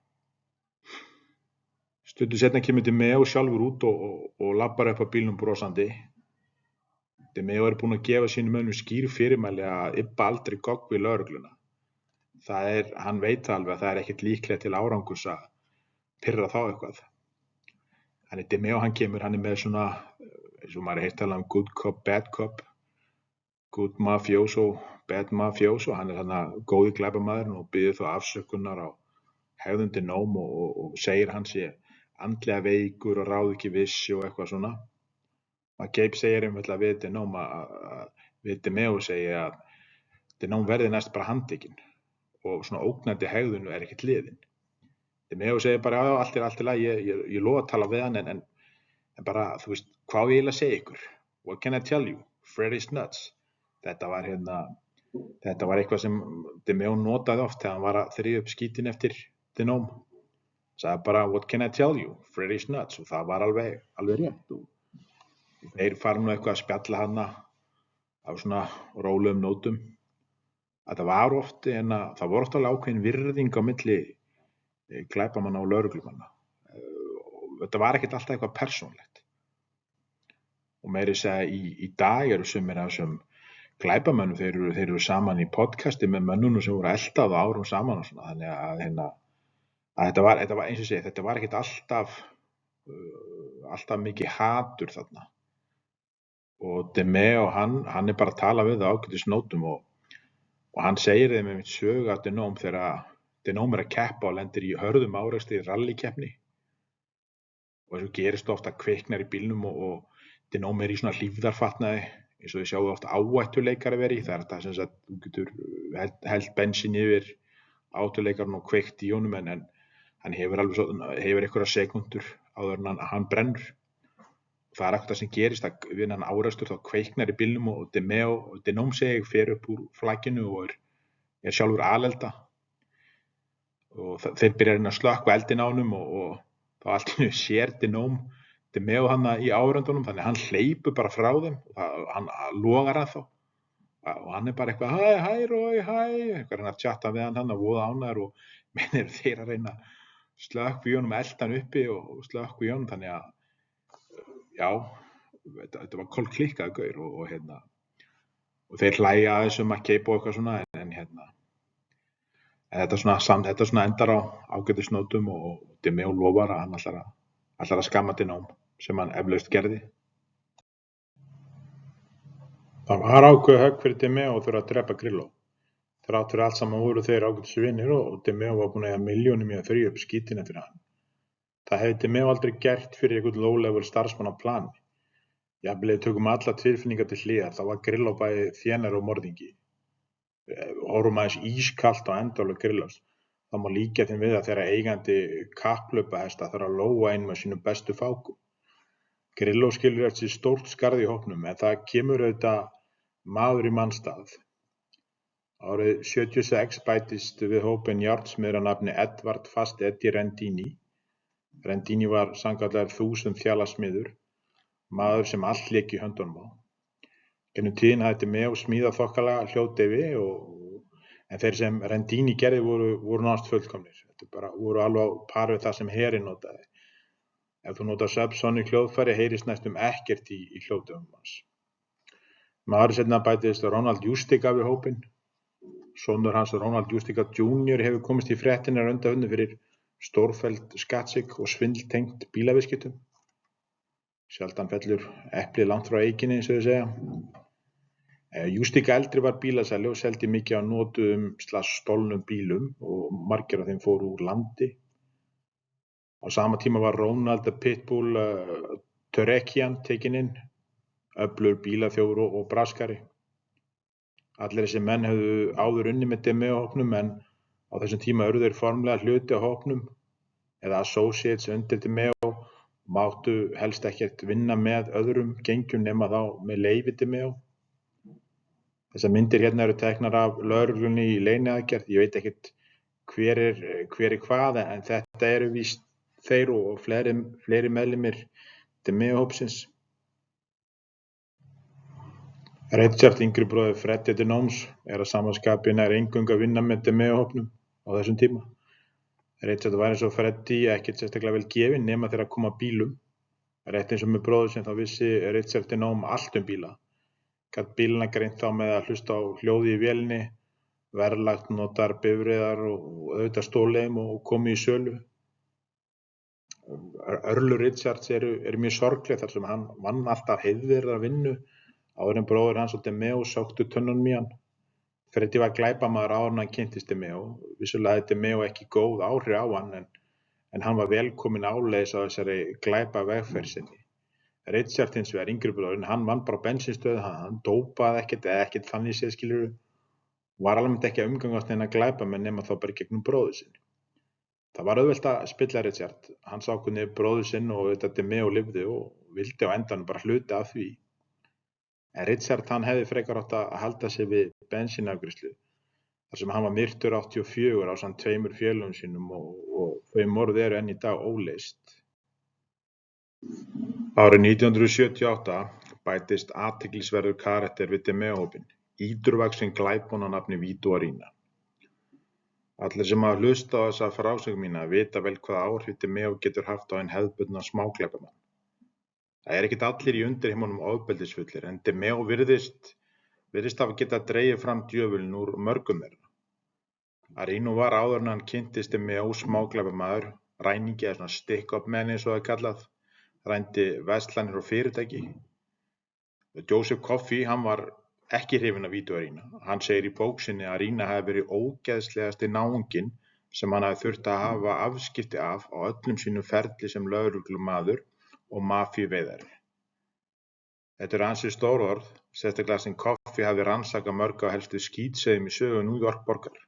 [SPEAKER 1] Stuttu seinna kemur DeMeo sjálfur út og labbar upp á bílnum brosandi. DeMeo búinn að gefa sínum mönnum skýr fyrirmæli að ybba aldrei gogg við lögregluna. Hann veit alveg að það ekkert líklegt til árangurs að pirra þá eitthvað. Þannig DeMeo hann kemur, hann með svona, eins og maður heyrt talað good cop, bad cop, good mafioso, Bad Mafioso, hann þarna góði glæpamaðurinn og biður þá afsökunar á hegðun Denome og segir hann sé andlega veikur og ráði ekki vissi og eitthvað svona. Að Gabe segir einfaldlega við Denome við DeMeo segir að Denome verði næst bara handtekinn og svona ógnandi hegðun ekkert liðin. DeMeo segir bara já, allt í lagi, ég lofa að tala við hann en bara, þú veist, hvað ég eiginlega segja ykkur? What can I tell you? Freddy's nuts. Þetta var eitthvað sem DeMeo notaði oft þegar hann var að þrífa upp skítinn eftir Denome. Sagði bara what can I tell you? Freddy's nuts og það var alveg rétt. Og þeir fara nú eitthvað að spjalla hana á svona rólegum nótum. Að það var oft alveg ákveðin virðing á milli glæpamanna og lögreglumanna. Þetta var ekkert alltaf eitthvað persónlegt. Og meira að segja í dag eru sumir af þessum glæpamönnum, þeir eru saman í podcasti með mönnunum sem voru eltað á árum saman og svona, þannig að þetta var eins og segja, þetta var ekkert alltaf mikið hatur þarna. Og DeMeo, hann bara að tala við það ágætisnótum og hann segir þeim einmitt sögu af Denome þegar Denome að keppa og lendir í hörðum árekstri í rallikeppni. Og þessu gerist ofta kviknar í bílnum og Denome í svona hlífðarfatnaði, eins og þið sjáu oft áhættuleikari verið í, það þetta sem sagt, þú getur hellt bensín yfir áhættuleikarinn og kveikt í honum en hann hefur einhverja sekúndur áður en hann brennur. Það er ekkert það sem gerist að við hann árekstur þá kveiknar í bílnum og Denome segir fer upp úr flagginu og er sjálfur alelda og þeir byrja að slökkva eldinn á honum og þá allt í einu sér DeMeo hann í áhorfendunum, þannig hann hleypur bara frá þeim og hann logar að þá og hann bara eitthvað hæ Roy, eitthvað hann að chatta við hann og voða ánægður og menn eru þeir að reyna að slökkva í honum, elta hann uppi og slökkva í honum, þannig að já, þetta var kolklikkaður gaur og þeir hlæja að þessum að keipa og eitthvað svona en þetta svona endar á ágætisnótum og DeMeo lofar að hann ætlar að skamma Denome sem hann eflaust gerði. Það var ákveðið högg fyrir DeMeo að þurfa að drepa Grillo. Þrátt fyrir allt saman voru þeir ágætisvinir og DeMeo var búinn að eyða milljónum í að þrífa upp skítinn eftir hann. Það hefði DeMeo aldrei gert fyrir einhvern low-level starfsmann á plani. Jafnvel ef við tökum alla tilfinningar til hliðar, þá var Grillo bæði þjófur og morðingi. Horfum aðeins ískalt á endalok Grillos. Það má líkja þeim við að þegar eigandi kapphlaupahesta þarf að lóga inn með sínum bestu fákum. Grillo skilur eftir stórt skarð í hópnum en það kemur auðvitað maður í mannstað. Árið 76 bætist við hópinn járnsmiður að nafni Edward Fast Eddie Rendini. Rendini var sannkallað 1000 þjalasmiður, maður sem allt lék í höndunum á. Gennum tíðin hafði DeMeo smíðað þokkalega hljóðdeyfi en þeir sem Rendini gerði voru nánast fullkomnir. Þetta voru alveg á par við það sem herinn notaði. Ef þú notar subsonic hljóðfæri heyrist næstum ekkert í hljóðdeyfum hans. Maður seinna bætist Ronald Justica við hópinn. Sonur hans Ronald Justica Jr. hefur komist í fréttirnar undanfarið fyrir stórfelld skattsvik og svindltengt bílaviðskiptum. Sjaldan fellur eplið langt frá eikinni, eins og þau segja. Justica eldri var bílasali og seldi mikið á notuðum stolnum bílum og margir af þeim fóru úr landi. Á sama tíma var Ronald Pitbull Turekian tekinn inn, öflugur bílaþjófur og braskari. Allir þessi menn höfðu áður unnið með DeMeo-hópnum en á þessum tíma urðu þeir formlega hluti af hópnum eða associates undir DeMeo og máttu helst ekkert vinna með öðrum gengjum nema þá með leyfi DeMeo. Þessar myndir hérna eru teknar af lögreglunni í leyniaðgerð. Ég veit ekkert hver er hvað en þetta eru víst þeir og fleiri meðlimir DeMeo-hópsins. Richard, yngri bróðir Freddy Denomes, að sama skapi nær eingöngu að vinna með DeMeo-hópnum á þessum tíma. Richard var eins og Freddy ekkert sérstaklega vel gefinn nema þegar að koma að bílum. Rétt eins og með bróður sem þá vissi Richard Denome allt bíla. Gat bílana greint þá með að hlusta á hljóði í vélinni, verðlagt notar bifreiðar og auðvitað stólheim og komið í sölu. Örlur Richards eru mjög sorgleg þar sem hann vann alltaf heiðvirða vinnu áður en bróðir hans og DeMeo söktu tönnunum í hann. Freddy var glæpamaður áður en hann kynntist DeMeo. Vissulega hafði DeMeo ekki góð áhrif á hann en hann var velkominn áleiðis á þessari glæpavegferð sinni. Richard hins vegar, yngri bróðirinn, hann vann bara á bensínstöð, hann dópaði ekkert þannig séð, skilurðu, var almennt ekki að umgangast neina glæpamenn nema þá bara gegnum bróður sinn. Það var auðvelt að spilla Richard, hann sá hvernig bróður sinn og þetta DeMeo lifði og vildi á endanum bara hluti af því. En Richard hann hefði frekar átt að halda sig við bensínafgreiðslu, þar sem hann var myrtur 84 ásamt 2 félögum sínum og þau morð eru enn í dag óleyst. Árið 1978 bætist athyglisverður karakter við DeMeo-hópinn, íturvaxinn glæpon á nafni Vito Arena. Allir sem hafa hlustað á þessa frásögn mína vita vel hvaða áhrif DeMeo getur haft á hinn hefðbundna smáglæpamann. Það er ekkert allir í undirheimunum ofbeldisfullir, en DeMeo virðist hafa getað dregið fram djöfulinn úr mörgum þeirra. Arena var áður en hann kynntist DeMeo smáglæpamaður, ræningi eða svona stick-up menn eins og það er kallað, rændi verslanir og fyrirtæki. Joseph Coffey, hann var ekki hrifinn af Vito Arena. Hann segir í bók sinni að Arena hafi verið ógeðslegasti náunginn sem hann hafi þurft að hafa afskipti af á öllum sínum ferli sem lögreglumaður og mafíuveiðari. Þetta eru ansi stór orð, sérstaklega sem Coffey hafi rannsakað mörg á helstu skítseiðum í sögu New York borgar.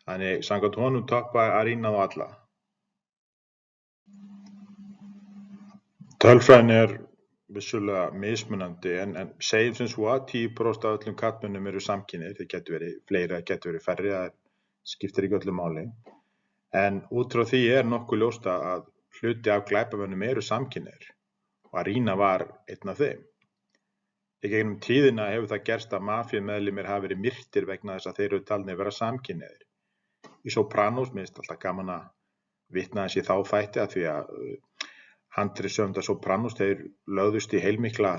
[SPEAKER 1] Þannig samkvæmt honum toppaði Arena þá alla. Tölfræðin er vissulega mismunandi en segjum sem svo að 10% af öllum karlmönnum eru samkynhneigðir. Þeir gætu verið fleiri, það gætu verið færri, það skiptir ekki öllu máli. En út frá því er nokkuð ljóst að hluti af glæpamönnum eru samkynhneigðir og Arena var einn af þeim. Í gegnum tíðina hefur það gerst að mafíumeðlimir hafa verið myrtir vegna þess að þeir eru talnir vera samkynhneigðir. Í Sopranos, mér finnst alltaf gaman að vitna þess í þá þætti að því að handritshöfundar Sopranos, þeir lögðust í heilmikla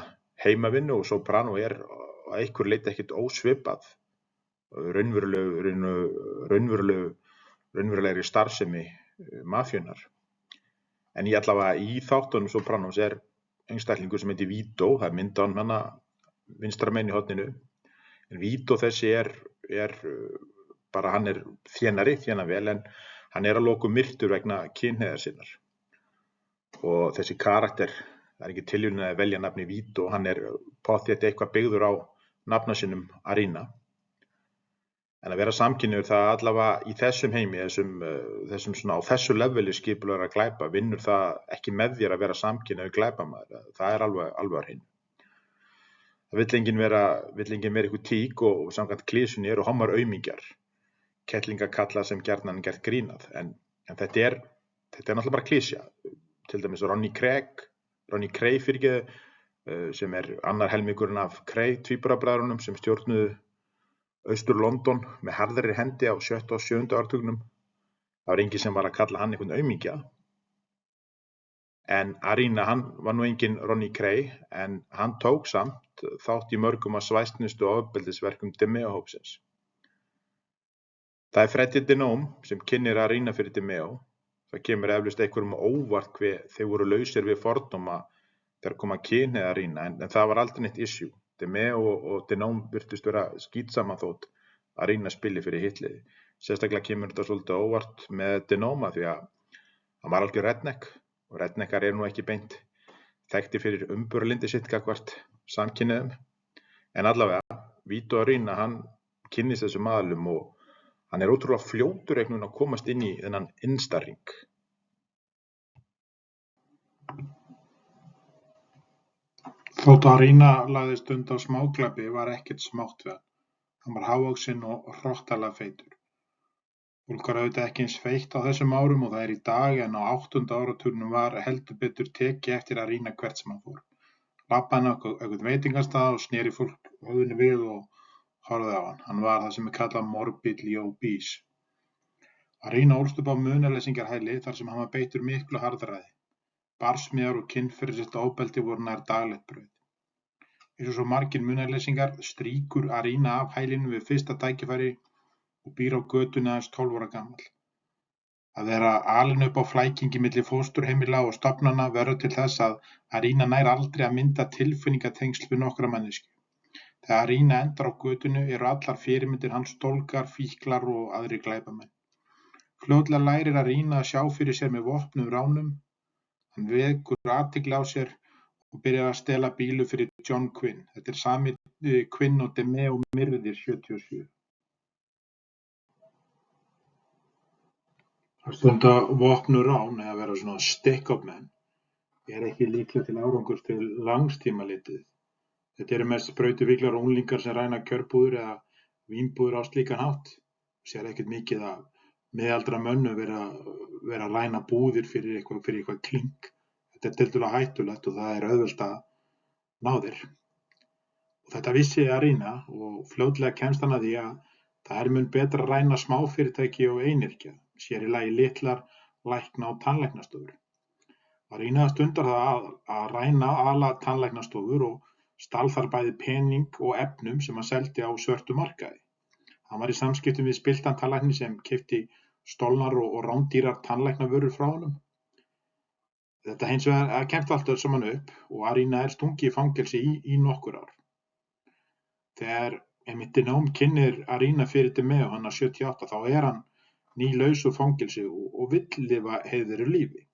[SPEAKER 1] heimavinnu og Soprano er að einhverju leyti ekkert ósvipað raunverulegri starfsemi mafíunnar. En í þáttunum Sopranos er einstaklingur sem heitir Vito, það er mynd á hann vinstra megin í horninu. En Vito þessi hann er þénar vel, en hann er að lokum myrtur vegna kynhneigðar sinnar. Og þessi karakter, það er ekki tilviljun að velja nafni Vito, hann er pottþétt eitthvað byggður á nafna sínum Arena. En að vera samkynhneigður, það allavega í þessum heimi, þessum svona á þessu leveli skipulagðra glæpa, vinnur það ekki með þér að vera samkynhneigður glæpamaður. Það er alveg á hreinu. Það vill enginn vera eitthvað tík og samkvæmt klisjunni eru hommar aumingjar, kettlingakalla sem gjarnan gert grínað. En þetta er náttúrulega bara klisja. Til dæmis Ronnie Kray sem er annar helmingurinn af Kray tvíburabræðrunum sem stjórnuðu Austur-London með harðri hendi á 7. og 7. áratugnum. Það var enginn sem var að kalla hann einhvern aumingja. En Arena, hann var nú enginn Ronnie Kray, en hann tók samt þátt í mörgum af svæsnustu ofbeldisverkum DeMeo-hópsins. Það er Freddy Denome sem kynnir Arena fyrir DeMeo. Það kemur eflaust einhverjum óvart hve þeir voru lausir við fordóma þegar kom að kynhneigð Arena, en það var aldrei neitt issue. DeMeo og Denome virtust vera skítsaman þótt Arena spili fyrir hitliði. Sérstaklega kemur þetta svolítið óvart með Denome því að hann var algjör redneck og redneckar nú ekki beint þekkti fyrir umburðarlyndi sitt gagnvart samkynhneigðum. En allavega, Vito Arena, hann kynnist þessum aðilum og hann er ótrúlega fljótur að komast inn í þennan innsta hring. Þótt Arena lagði stund á smáglæpi var ekkert smátt við hann. Hann var hávaxinn og hrottalega feitur. Fólk var auðvitað ekki eins feitt á þessum árum og það er í dag, en á 8. áratugnum var heldur betur tekið eftir Arena hvert sem hann fór. Labbaði hann á einhvern veitingastað og sneri fólk höfðinu við og horfði á hann. Hann var það sem er kallað morbidly obese. Arena ólst upp á munaðleysingjarheili þar sem hann var beittur miklu harðræði. Barsmíðar og kynferðislegt ofbeldi voru nær daglegt brauð. Eins og svo margir munaðleysingar strýkur Arena af hælinu við fyrsta tækifæri og býr á götunni aðeins 12 ára gamall. Að vera alinn upp á flækingi milli fósturheimila og stofnana verður til þess að Arena nær aldrei að mynda tilfinningatengsl við nokkra manneskju. Þegar Arena endar á götunni eru allar fyrirmyndir hans dólgar, fíklar og aðrir glæpamenn. Fljótlega lærir Arena að sjá fyrir sér með vopnuðum ránum. Hann vekur athygli á sér og byrjar að stela bílum fyrir John Quinn. Þetta er sami Quinn og DeMeo myrðir 77. Að stunda vopnuð rán eða vera svona stick-up menn er ekki líklega til árangurs til langstíma litið. Þetta eru mest sprautufíklar og unglingar sem ræna kjörbúðir eða vínbúðir á slíkan hátt. Sér ekkert mikið að miðaldra mönnum vera að ræna búðir fyrir eitthvað klink. Þetta er tiltölulega hættulegt og það er auðvelt að ná þér. Og þetta vissi Arena og fljótlega kemst hann að því að það er mun betra að ræna smáfyrirtæki og einyrkja, sér í lagi litlar lækna- og tannlæknastofur. Arena stundar það að ræna ala tannlæknastofur og stal þar bæði pening og efnum sem hann seldi á svörtu markaði. Hann var í samskiptum við spilltan tannlækni sem keypti stolnar og rándýrar tannlæknavörur frá honum. Þetta hins vegar kemst allt saman upp og Arena er stungið í fangelsi í nokkur ár. Þegar DeMeo kynnir Arena fyrir DeMeo, hann 78, þá er hann nýlaus úr fangelsi og vill lifa heiðru lífi.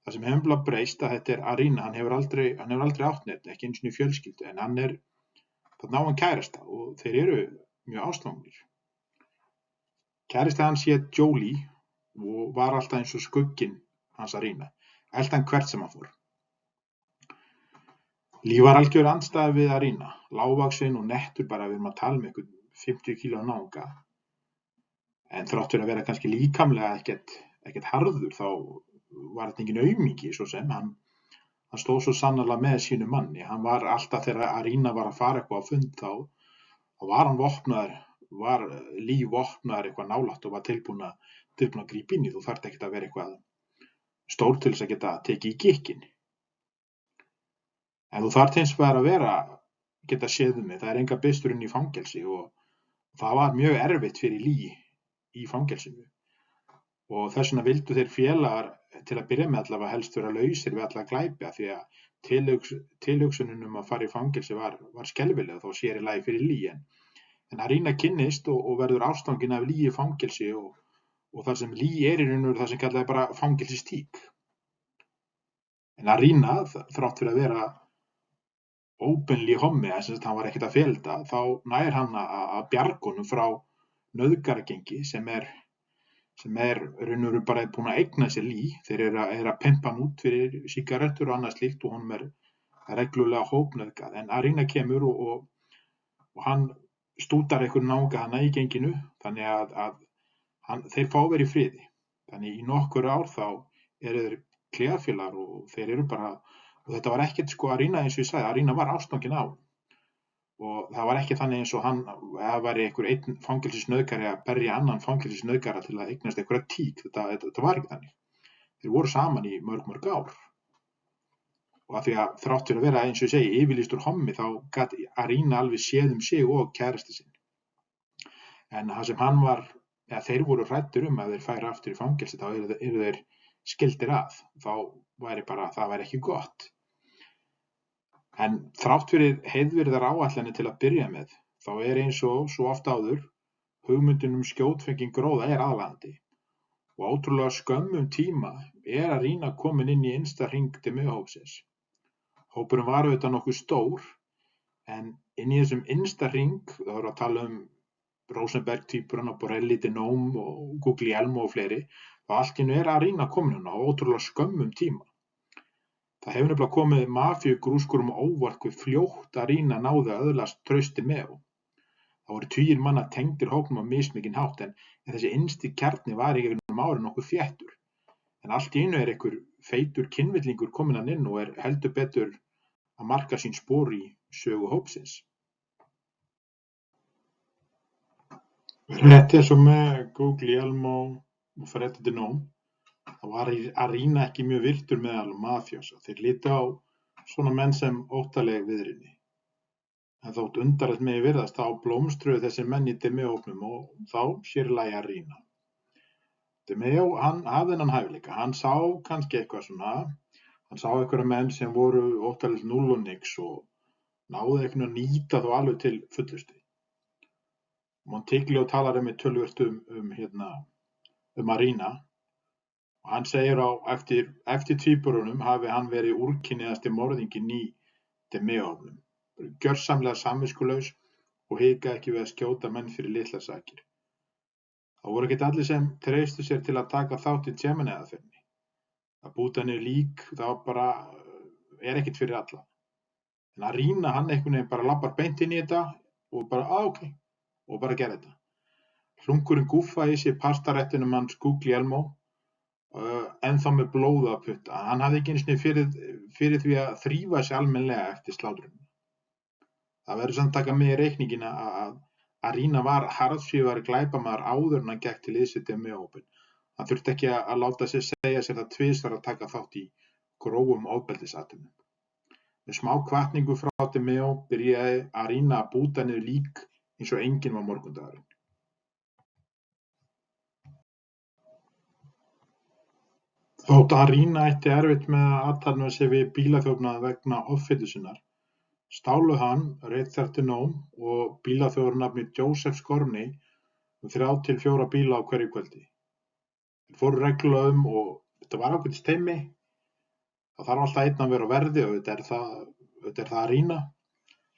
[SPEAKER 1] Það sem hefur breyst að þetta er Arena, hann hefur aldrei átt neitt, ekki einu sinni fjölskyldu, en hann er þarna á hann kærasta og þeir eru mjög ástfangir. Kærasta hans hét Jolie og var alltaf eins og skugginn hans Arena, elti hann hvert sem hann fór. Lee var algjör andstæða við Arena, lágvaxinn og nettur, bara við erum að tala um einhvern 50 kílóa náunga. En þrátt fyrir að vera kannski líkamlega ekkert harður, þá var þetta engin aumingi svo sem, hann stóð svo sannarlega með sínu manni. Hann var alltaf þegar Arena var að fara eitthvað á fund, þá var hann vopnaður, var Lee vopnaður eitthvað nálægt og var tilbúin að grípa inn í. Þú þarft ekkert að vera eitthvað stór til þess að geta tekið í gikkinn. En þú þarft hins vegar að geta séð mig, það er enga byssur inn í fangelsi og það var mjög erfitt fyrir Lee í fangelsinu. Og þess vegna vildu þeir félagar til að byrja með allavega helst vera lausir við alla glæpi, því að tilhugsunin að fara í fangelsi var skelfileg, þó sér í lagi fyrir Lee. En Arena kynnist og verður ástfangin af Lee í fangelsi og það sem Lee er í raun og veru það sem kallaði bara fangelsistík. En Arena, þrátt fyrir að vera openly hommi, þess að hann var ekkert að felda, þá nær hann að bjarga honum frá nauðgaragengi sem er raun og veru bara búin að eigna sér Lee. Þeir eru að pimpa hann út fyrir sígarettur og annað slíkt og honum er reglulega hópnauðgað. En Arena kemur og hann stútar einhvern náunga hana í genginu, þannig að þeir fá verið í friði. Þannig í nokkur ár þá eru þeir klefafélagar og þeir eru bara, og þetta var ekkert Arena, eins og ég sagði, Arena var ástfanginn á. Og það var ekki þannig eins og það væri einhver einn fangelsisnauðgari að berja annan fangelsisnauðgara til að eignast einhverja tík. Þetta var ekki þannig. Þeir voru saman í mörg ár. Og að því að þrátt fyrir að vera, eins og ég segi, yfirlýstur hommi, þá gat Arena alveg séð sig og kærasta sinn. En það sem þeir voru hræddir að þeir færu aftur í fangelsi, þá eru þeir skildir að. Þá það væri ekki gott. En þrátt fyrir heiðvirðar áætlanir til að byrja með, þá er eins og svo oft áður, hugmyndin skjótfengin gróða er aðlaðandi. Og ótrúlega skömmum tíma er Arena komin inn í innsta hring DeMeo-hópsins. Hópurinn var auðvitað nokkuð stór, en inn í þessum innsta hring, þá erum við að tala um Rosenberg-týpurana, Borelli, DeNome og Guglielmo og fleiri, þá allt í einu er Arena komin á ótrúlega skömmum tíma. Það hefur nefnilega komið mafíugrúskurum á óvart hve fljótt Arena náði að öðlast traust DeMeo. Það voru tugir manna tengdir hópnum á mismikinn hátt, en þessi innsti kjarni var í gegnum árin nokkuð þéttur. En allt í einu er einhver feitur kynvillingur kominn hann inn og er heldur betur að marka sín spor í sögu hópsins. Rétt eins og með Guglielmo og Freddy DeNome, þá var Arena ekki mjög virtur meðal mafjósa. Þeir litu á svona menn sem óttaleg viðrinni. En þótt undarlegt megi virðast, þá blómstruðu þessir menn í DeMeo-hópnum og þá sér í lagi Arena. DeMeo, hann hafði þennan hæfileika. Hann sá kannski eitthvað svona, hann sá einhverja menn sem voru óttalega 0 og nix og náði einhvern veginn að nýta þá alveg til fullustu. Montiglio talar einmitt töluvert um Arena og hann segir eftir tvíburunum hafi hann verið úrkynjaðasti morðinginn í DeMeo-hópnum, gjörsamlega samviskulaus og hikaði ekki við að skjóta menn fyrir litlar sakir. Það voru ekkert allir sem treystu sér til að taka þátt í Gemini-aðferðinni. Að búta niður lík, það bara ekkert fyrir alla. En Arena, hann einhvern veginn bara labbar beint inn í þetta og bara, ok, og bara gera þetta. Hlunkurinn gúffaði í sig pastaréttinum hans Guglielmo, ennþá með blóð að putta. Hann hafði ekki einu sinni fyrir því að þrífa sig almennilega eftir slátrunum. Það verður samt taka með í reikningina að Arena var harðsvífari glæpamaður áður en hann gekk til liðs við DeMeo-hópinn. Hann þurfti ekki að láta sig segja sér það tvisvar að taka þátt í grófum ofbeldisathöfnum. Með smá hvatningu frá DeMeo byrjaði Arena að búta niður lík eins og enginn var morgundagurinn. Þótt Arena ætti erfitt með að athafna sig við bílaþjófnað vegna offitu sinnar, stálu hann, Richard Denome og bílaþjófur nafni Joseph Scorni 3 til 4 bíla á hverju kvöldi. Þeir fóru reglulega og þetta var ágætis teymi. Það þarf alltaf einn að vera á verði og þetta er það Arena.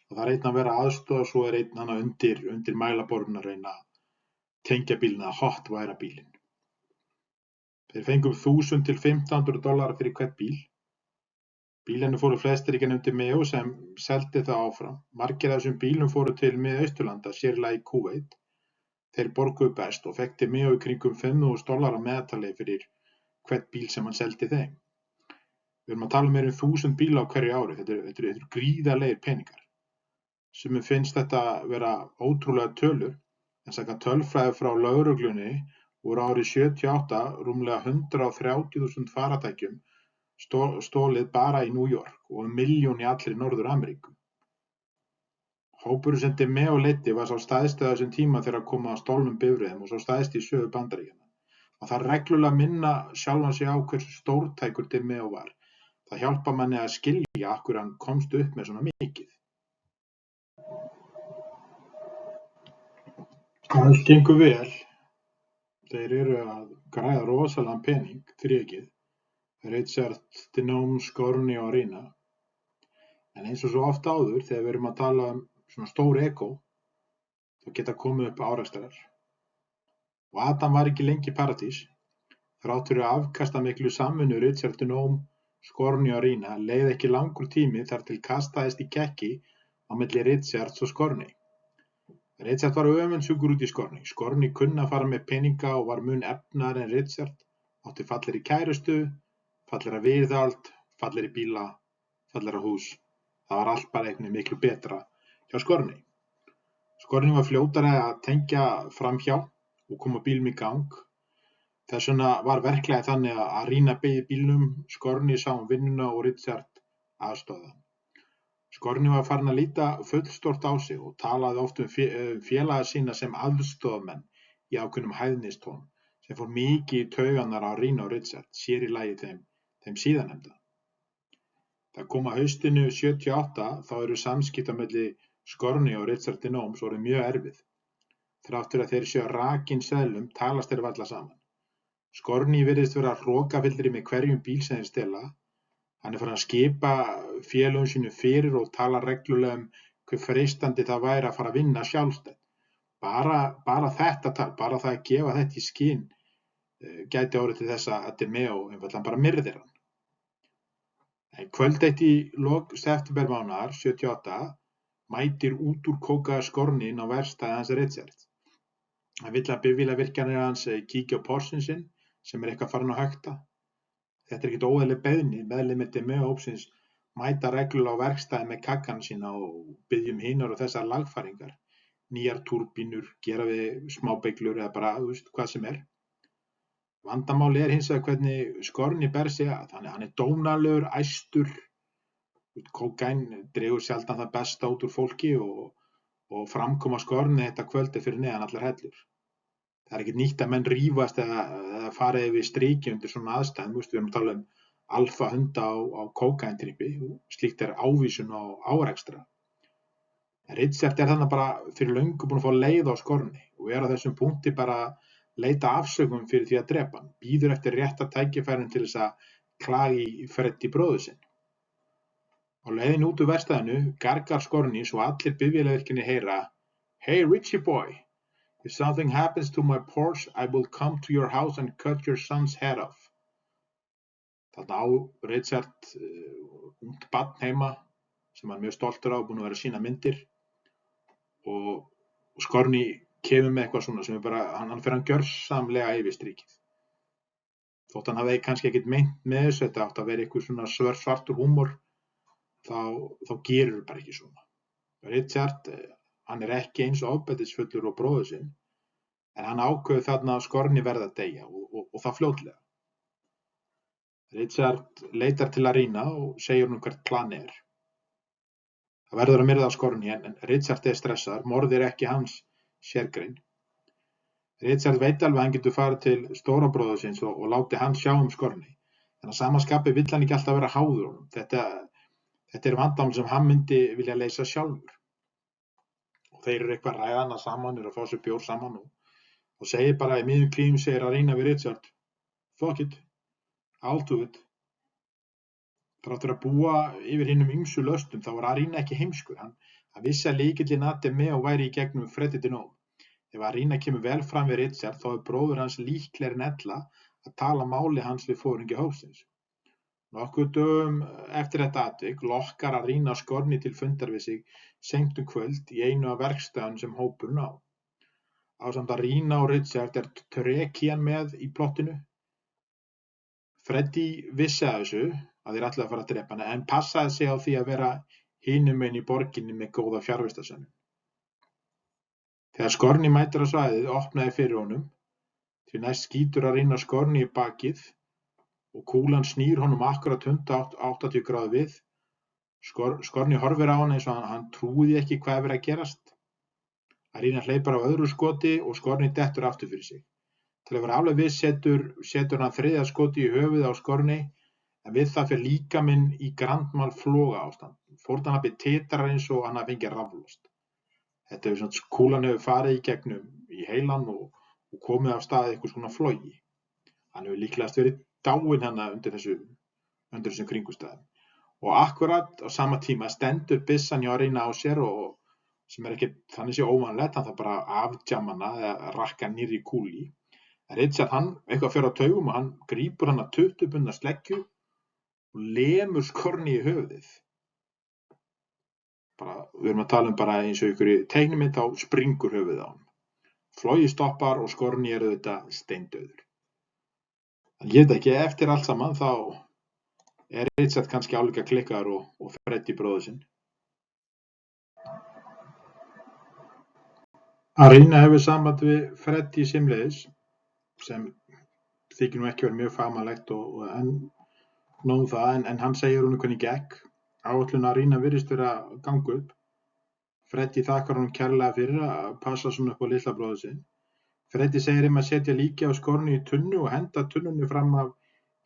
[SPEAKER 1] Það þarf einn að vera aðstoð og svo er einn annað undir mælaborðinu að reyna að tengja bílinn eða hotværa bílinn. Þeir fengu $1,000 til $1,500 fyrir hvern bíl. Bílarnir fóru flestir í gegnum DeMeo sem seldi það áfram. Margir af þessum bílum fóru til Mið-Austurlanda, sér í lagi Kúveit. Þeir borguðu best og fekk DeMeo í kringum $5,000 að meðaltali fyrir hvern bíl sem hann seldi þeim. Við erum að tala meira 1.000 bíla á hverju ári. Þetta eru gríðarlegir peningar. Sumum finnst þetta vera ótrúlega tölur, en samkvæmt tölfræði frá lögreglunni voru árið 78 rúmlega 130.000 farartækjum stolið bara í New York og 1 milljón í allri Norður-Ameríku. Hópurinn sem DeMeo leiddi var sá stærsti á þessum tíma þegar kom að stolnum bifreiðum og sá stærsti í sögu Bandaríkjanna. Og það reglulega minna sjálfan sig á hversu stórtækur DeMeo var. Það hjálpar manni að skilja af hverju hann komst upp með svona mikið. Allt gengur vel. Þeir eru að græða rosalega pening, þríeykið. Richard Denome, Scorni og Arena. En eins og svo oft áður, þegar við erum að tala um svona stór ego, þá geta komið upp árekstrar. Og Adam var ekki lengi í paradís. Þrátt fyrir afkastamiklu samvinnu Richard Denome, Scorni og Arena leið ekki langur tími þar til kastaðist í kekki á milli Richards og Scorni. Richard var öfundsjúkur út í Scorni. Scorni kunni að fara með peninga og var mun efnaðri en Richard, átti fallegri kærustu, fallegra viðhald, fallegri bíla, fallegra hús. Það var allt bara einhvern miklu betra hjá Scorni. Scorni var fljótari að tengja framhjá og koma bílum í gang. Þess vegna var verklagið þannig að Arena beygði bílnum, Scorni sá vinnuna og Richard aðstoðaði. Scorni var farinn að líta fullstórt á sig og talaði oft félaga sína sem aðstoðamenn í ákveðnum hæðnistón sem fór mikið í taugarnar á Arena og Richard, sér í lagi þeim síðarnefnda. Það kom að haustinu 78 þá eru samskipti á milli Scorni og Richard Denome orðin mjög erfið. Þrátt fyrir að þeir séu rakin seðlum talast þeir varla saman. Scorni virðist vera hrokafyllri með hverjum bíl sem þeir stela. Hann er farinn að skipa félögum sínum fyrir og tala reglulega hve freistandi það væri að fara að vinna sjálfstætt. Bara þetta tal, bara það að gefa þetta í skyn gæti orðið til þess að DeMeo einfaldlega bara myrðir hann. En kvöld eitt í lok septembermánaðar 78 mætir út úr kókaða Scorni inn á verkstæði hans Richard. Hann vill að bifvélavirkjanir hans kíkja á Porschen sinn sem er eitthvað farinn að hökta. Þetta er ekkert óeðlileg beiðni, meðlimir DeMeo-hópsins mæta reglulega á verkstæði með kakkan sína og biðja hinar og þessar lagfæringar. Nýjar túrbínur, gera við smábeyglur eða bara, hvað sem er. Vandamáli er hins vegar hvernig Scorni ber sig að. Hann er dónalegur, æstur. Kókaín dregur sjaldan það besta út úr fólki og framkoma Scorni þetta kvöldi fyrir neðan allar hellur. Það er ekkert nýtt að menn rífast eða fara yfir striki undir svona aðstæðum. Við erum að tala alfa hunda á kókaíntrippi. Slíkt er ávísun á árekstra. Richard þarna bara fyrir löngu búinn að fá leið á Skorni og á þessum punkti bara að leita afsökun fyrir því að drepa hann, bíður eftir rétta tækifærin til þess að klaga í Freddy bróður sinn. Á leiðinni út úr verkstæðinu gargar Skorni svo allir bifvélavirkjarnir heyra Hey Richie boy, if something happens to my Porsche, I will come to your house and cut your son's head off. Þarna á Richard ungt barn heima sem hann er mjög stoltur á, búinn að vera að sýna myndir og Skorni kemur með eitthvað svona sem er bara, hann fer hann gjörsamlega yfir strikið. Þótt hann hafi kannski ekkert meint með þessu, þetta átti að vera eitthvað svona svartur húmor, þá gerur bara ekki svona. Richard, hann er ekki eins ofbeldisfullur og bróður sinn, en hann ákveður þarna að Skorni verða að deyja og það fljótlega. Richard leitar til Arina og segir hún hvert planið er. Það verður að myrða Skorni en Richard er stressaður, morð er ekki hans sérgrein. Richard veit alveg að hann getur farið til stóra bróður síns og láti hann sjá Skorni. En að sama skapi vill hann ekki alltaf vera háður honum. Þetta er vandamál sem hann myndi vilja leysa sjálfur. Og þeir eru eitthvað að ræða hana saman, eru að fá sér bjór saman og segir bara í miðjum klíðum segir Arina við Richard Fuck it, I'll do it. Þráttur að búa yfir hinum ýmsu löstum þá var Arina ekki heimskur. Hann vissi að lykillinn að Demeo væri í gegnum Freddy Dinome. Ef Arina kemur vel fram við Richard þá er bróður hans líklegri en ella að tala máli hans við foringi hópsins. Nokkuð dögum eftir þetta atvik lokkar Arina Skorni til fundar við sig seint kvöld í einu af verkstæðunum sem hópurinn á. Ásamt Arina og Richard er Trekian með í plottinu. Freddy vissi að þessu að þeir ætluðu að fara að drepa hana en passaði sig á því að vera hinum megin í borginni með góða fjarvistarsönnun. Þegar Skorni mætir á svæðið opnaði fyrir honum því næst skýtur Arina Skorni í bakið og kúlan snýr honum akkúrat 180 gráðu við. Skorni horfir á hann eins og hann trúði ekki hvað verið að gerast. Arina hleypur á öðru skoti og Skorni dettur aftur fyrir sig. Til að vera alveg viss setur hann þriðja skoti í höfuðið á Skorni en við það fer líkaminn í grandmal floga ástand. Fórnarlambið titrar eins og hann hafi fengið raflost. Þetta hefur svona kúlan hefur farið í gegnum í heilann og komið af stað eitthvað svona flogi. Hann hefur líklegast verið dáinn hana undir þessum kringumstæðum. Og akkúrat á sama tíma stendur byssan hjá Arina á sér og sem er ekki þannig sé óvanlegt, hann þarf bara að afjamma hana eða rakka nýrri kúli. Richard hann eitthvað fer á taugum og hann grípur hana 20 punda sleggju og lemur Skorni í höfuðið. Við erum að tala bara eins og ykkur í teiknimynd þá springur höfuðið á hann. Flogi stoppar og Skorni er auðvitað steindauður. En ég veit ekki, eftir allt saman þá er Richard kannski álíka klikkaður og Freddy bróður sinn. Arina hefur samband við Freddy símleiðis sem þykir nú ekki vera mjög fagmannlegt en nóg það en hann segir honum hvernig gekk. Áætlun Arina virðist vera að ganga upp. Freddy þakkar honum kærlega fyrir að passa svona upp á litla bróður sinn. Freddy segir að setja líkið á Skorni í tunnu og henda tunnunni fram af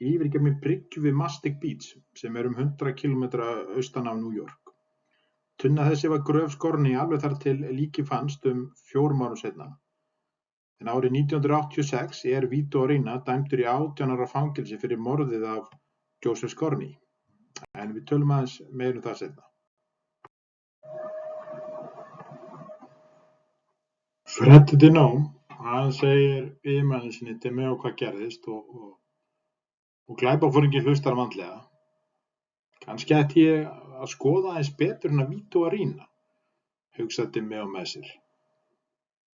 [SPEAKER 1] yfirgefni bryggju við Mastic Beach sem er 100 km austan af New York. Tunna þessi var gröf Skorni alveg þar til líkið fannst 4 árum seinna. En árið 1986 er Vito Arina dæmdur í 18 ára fangelsi fyrir morðið af Joseph Skorni. En við tölum aðeins meira það seinna. Freddy Dinome, hann segir yfirmanni sinni Demeo hvað gerðist og glæpaforinginn hlustar vandlega. Kannski ætti ég að skoða aðeins betur en að Vito Arina, hugsaði Demeo með sér.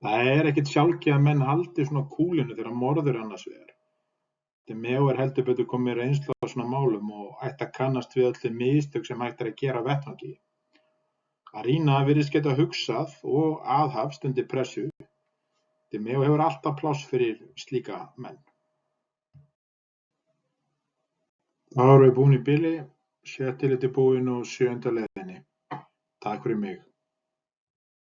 [SPEAKER 1] Það er ekkert sjálfgefið að menn haldi svona kúlinu þegar morður annars vegar. Demeo er heldur betur komið reynslu á svona málum og ætti að kannast við öll mistök sem hægt er að gera á vettvangi. Arina virðist geta hugsað og aðhafst undir pressu. Demeo hefur alltaf pláss fyrir slíka menn. Þá erum við búin í bili, 7. búin og 7. leiðinni. Takk fyrir mig.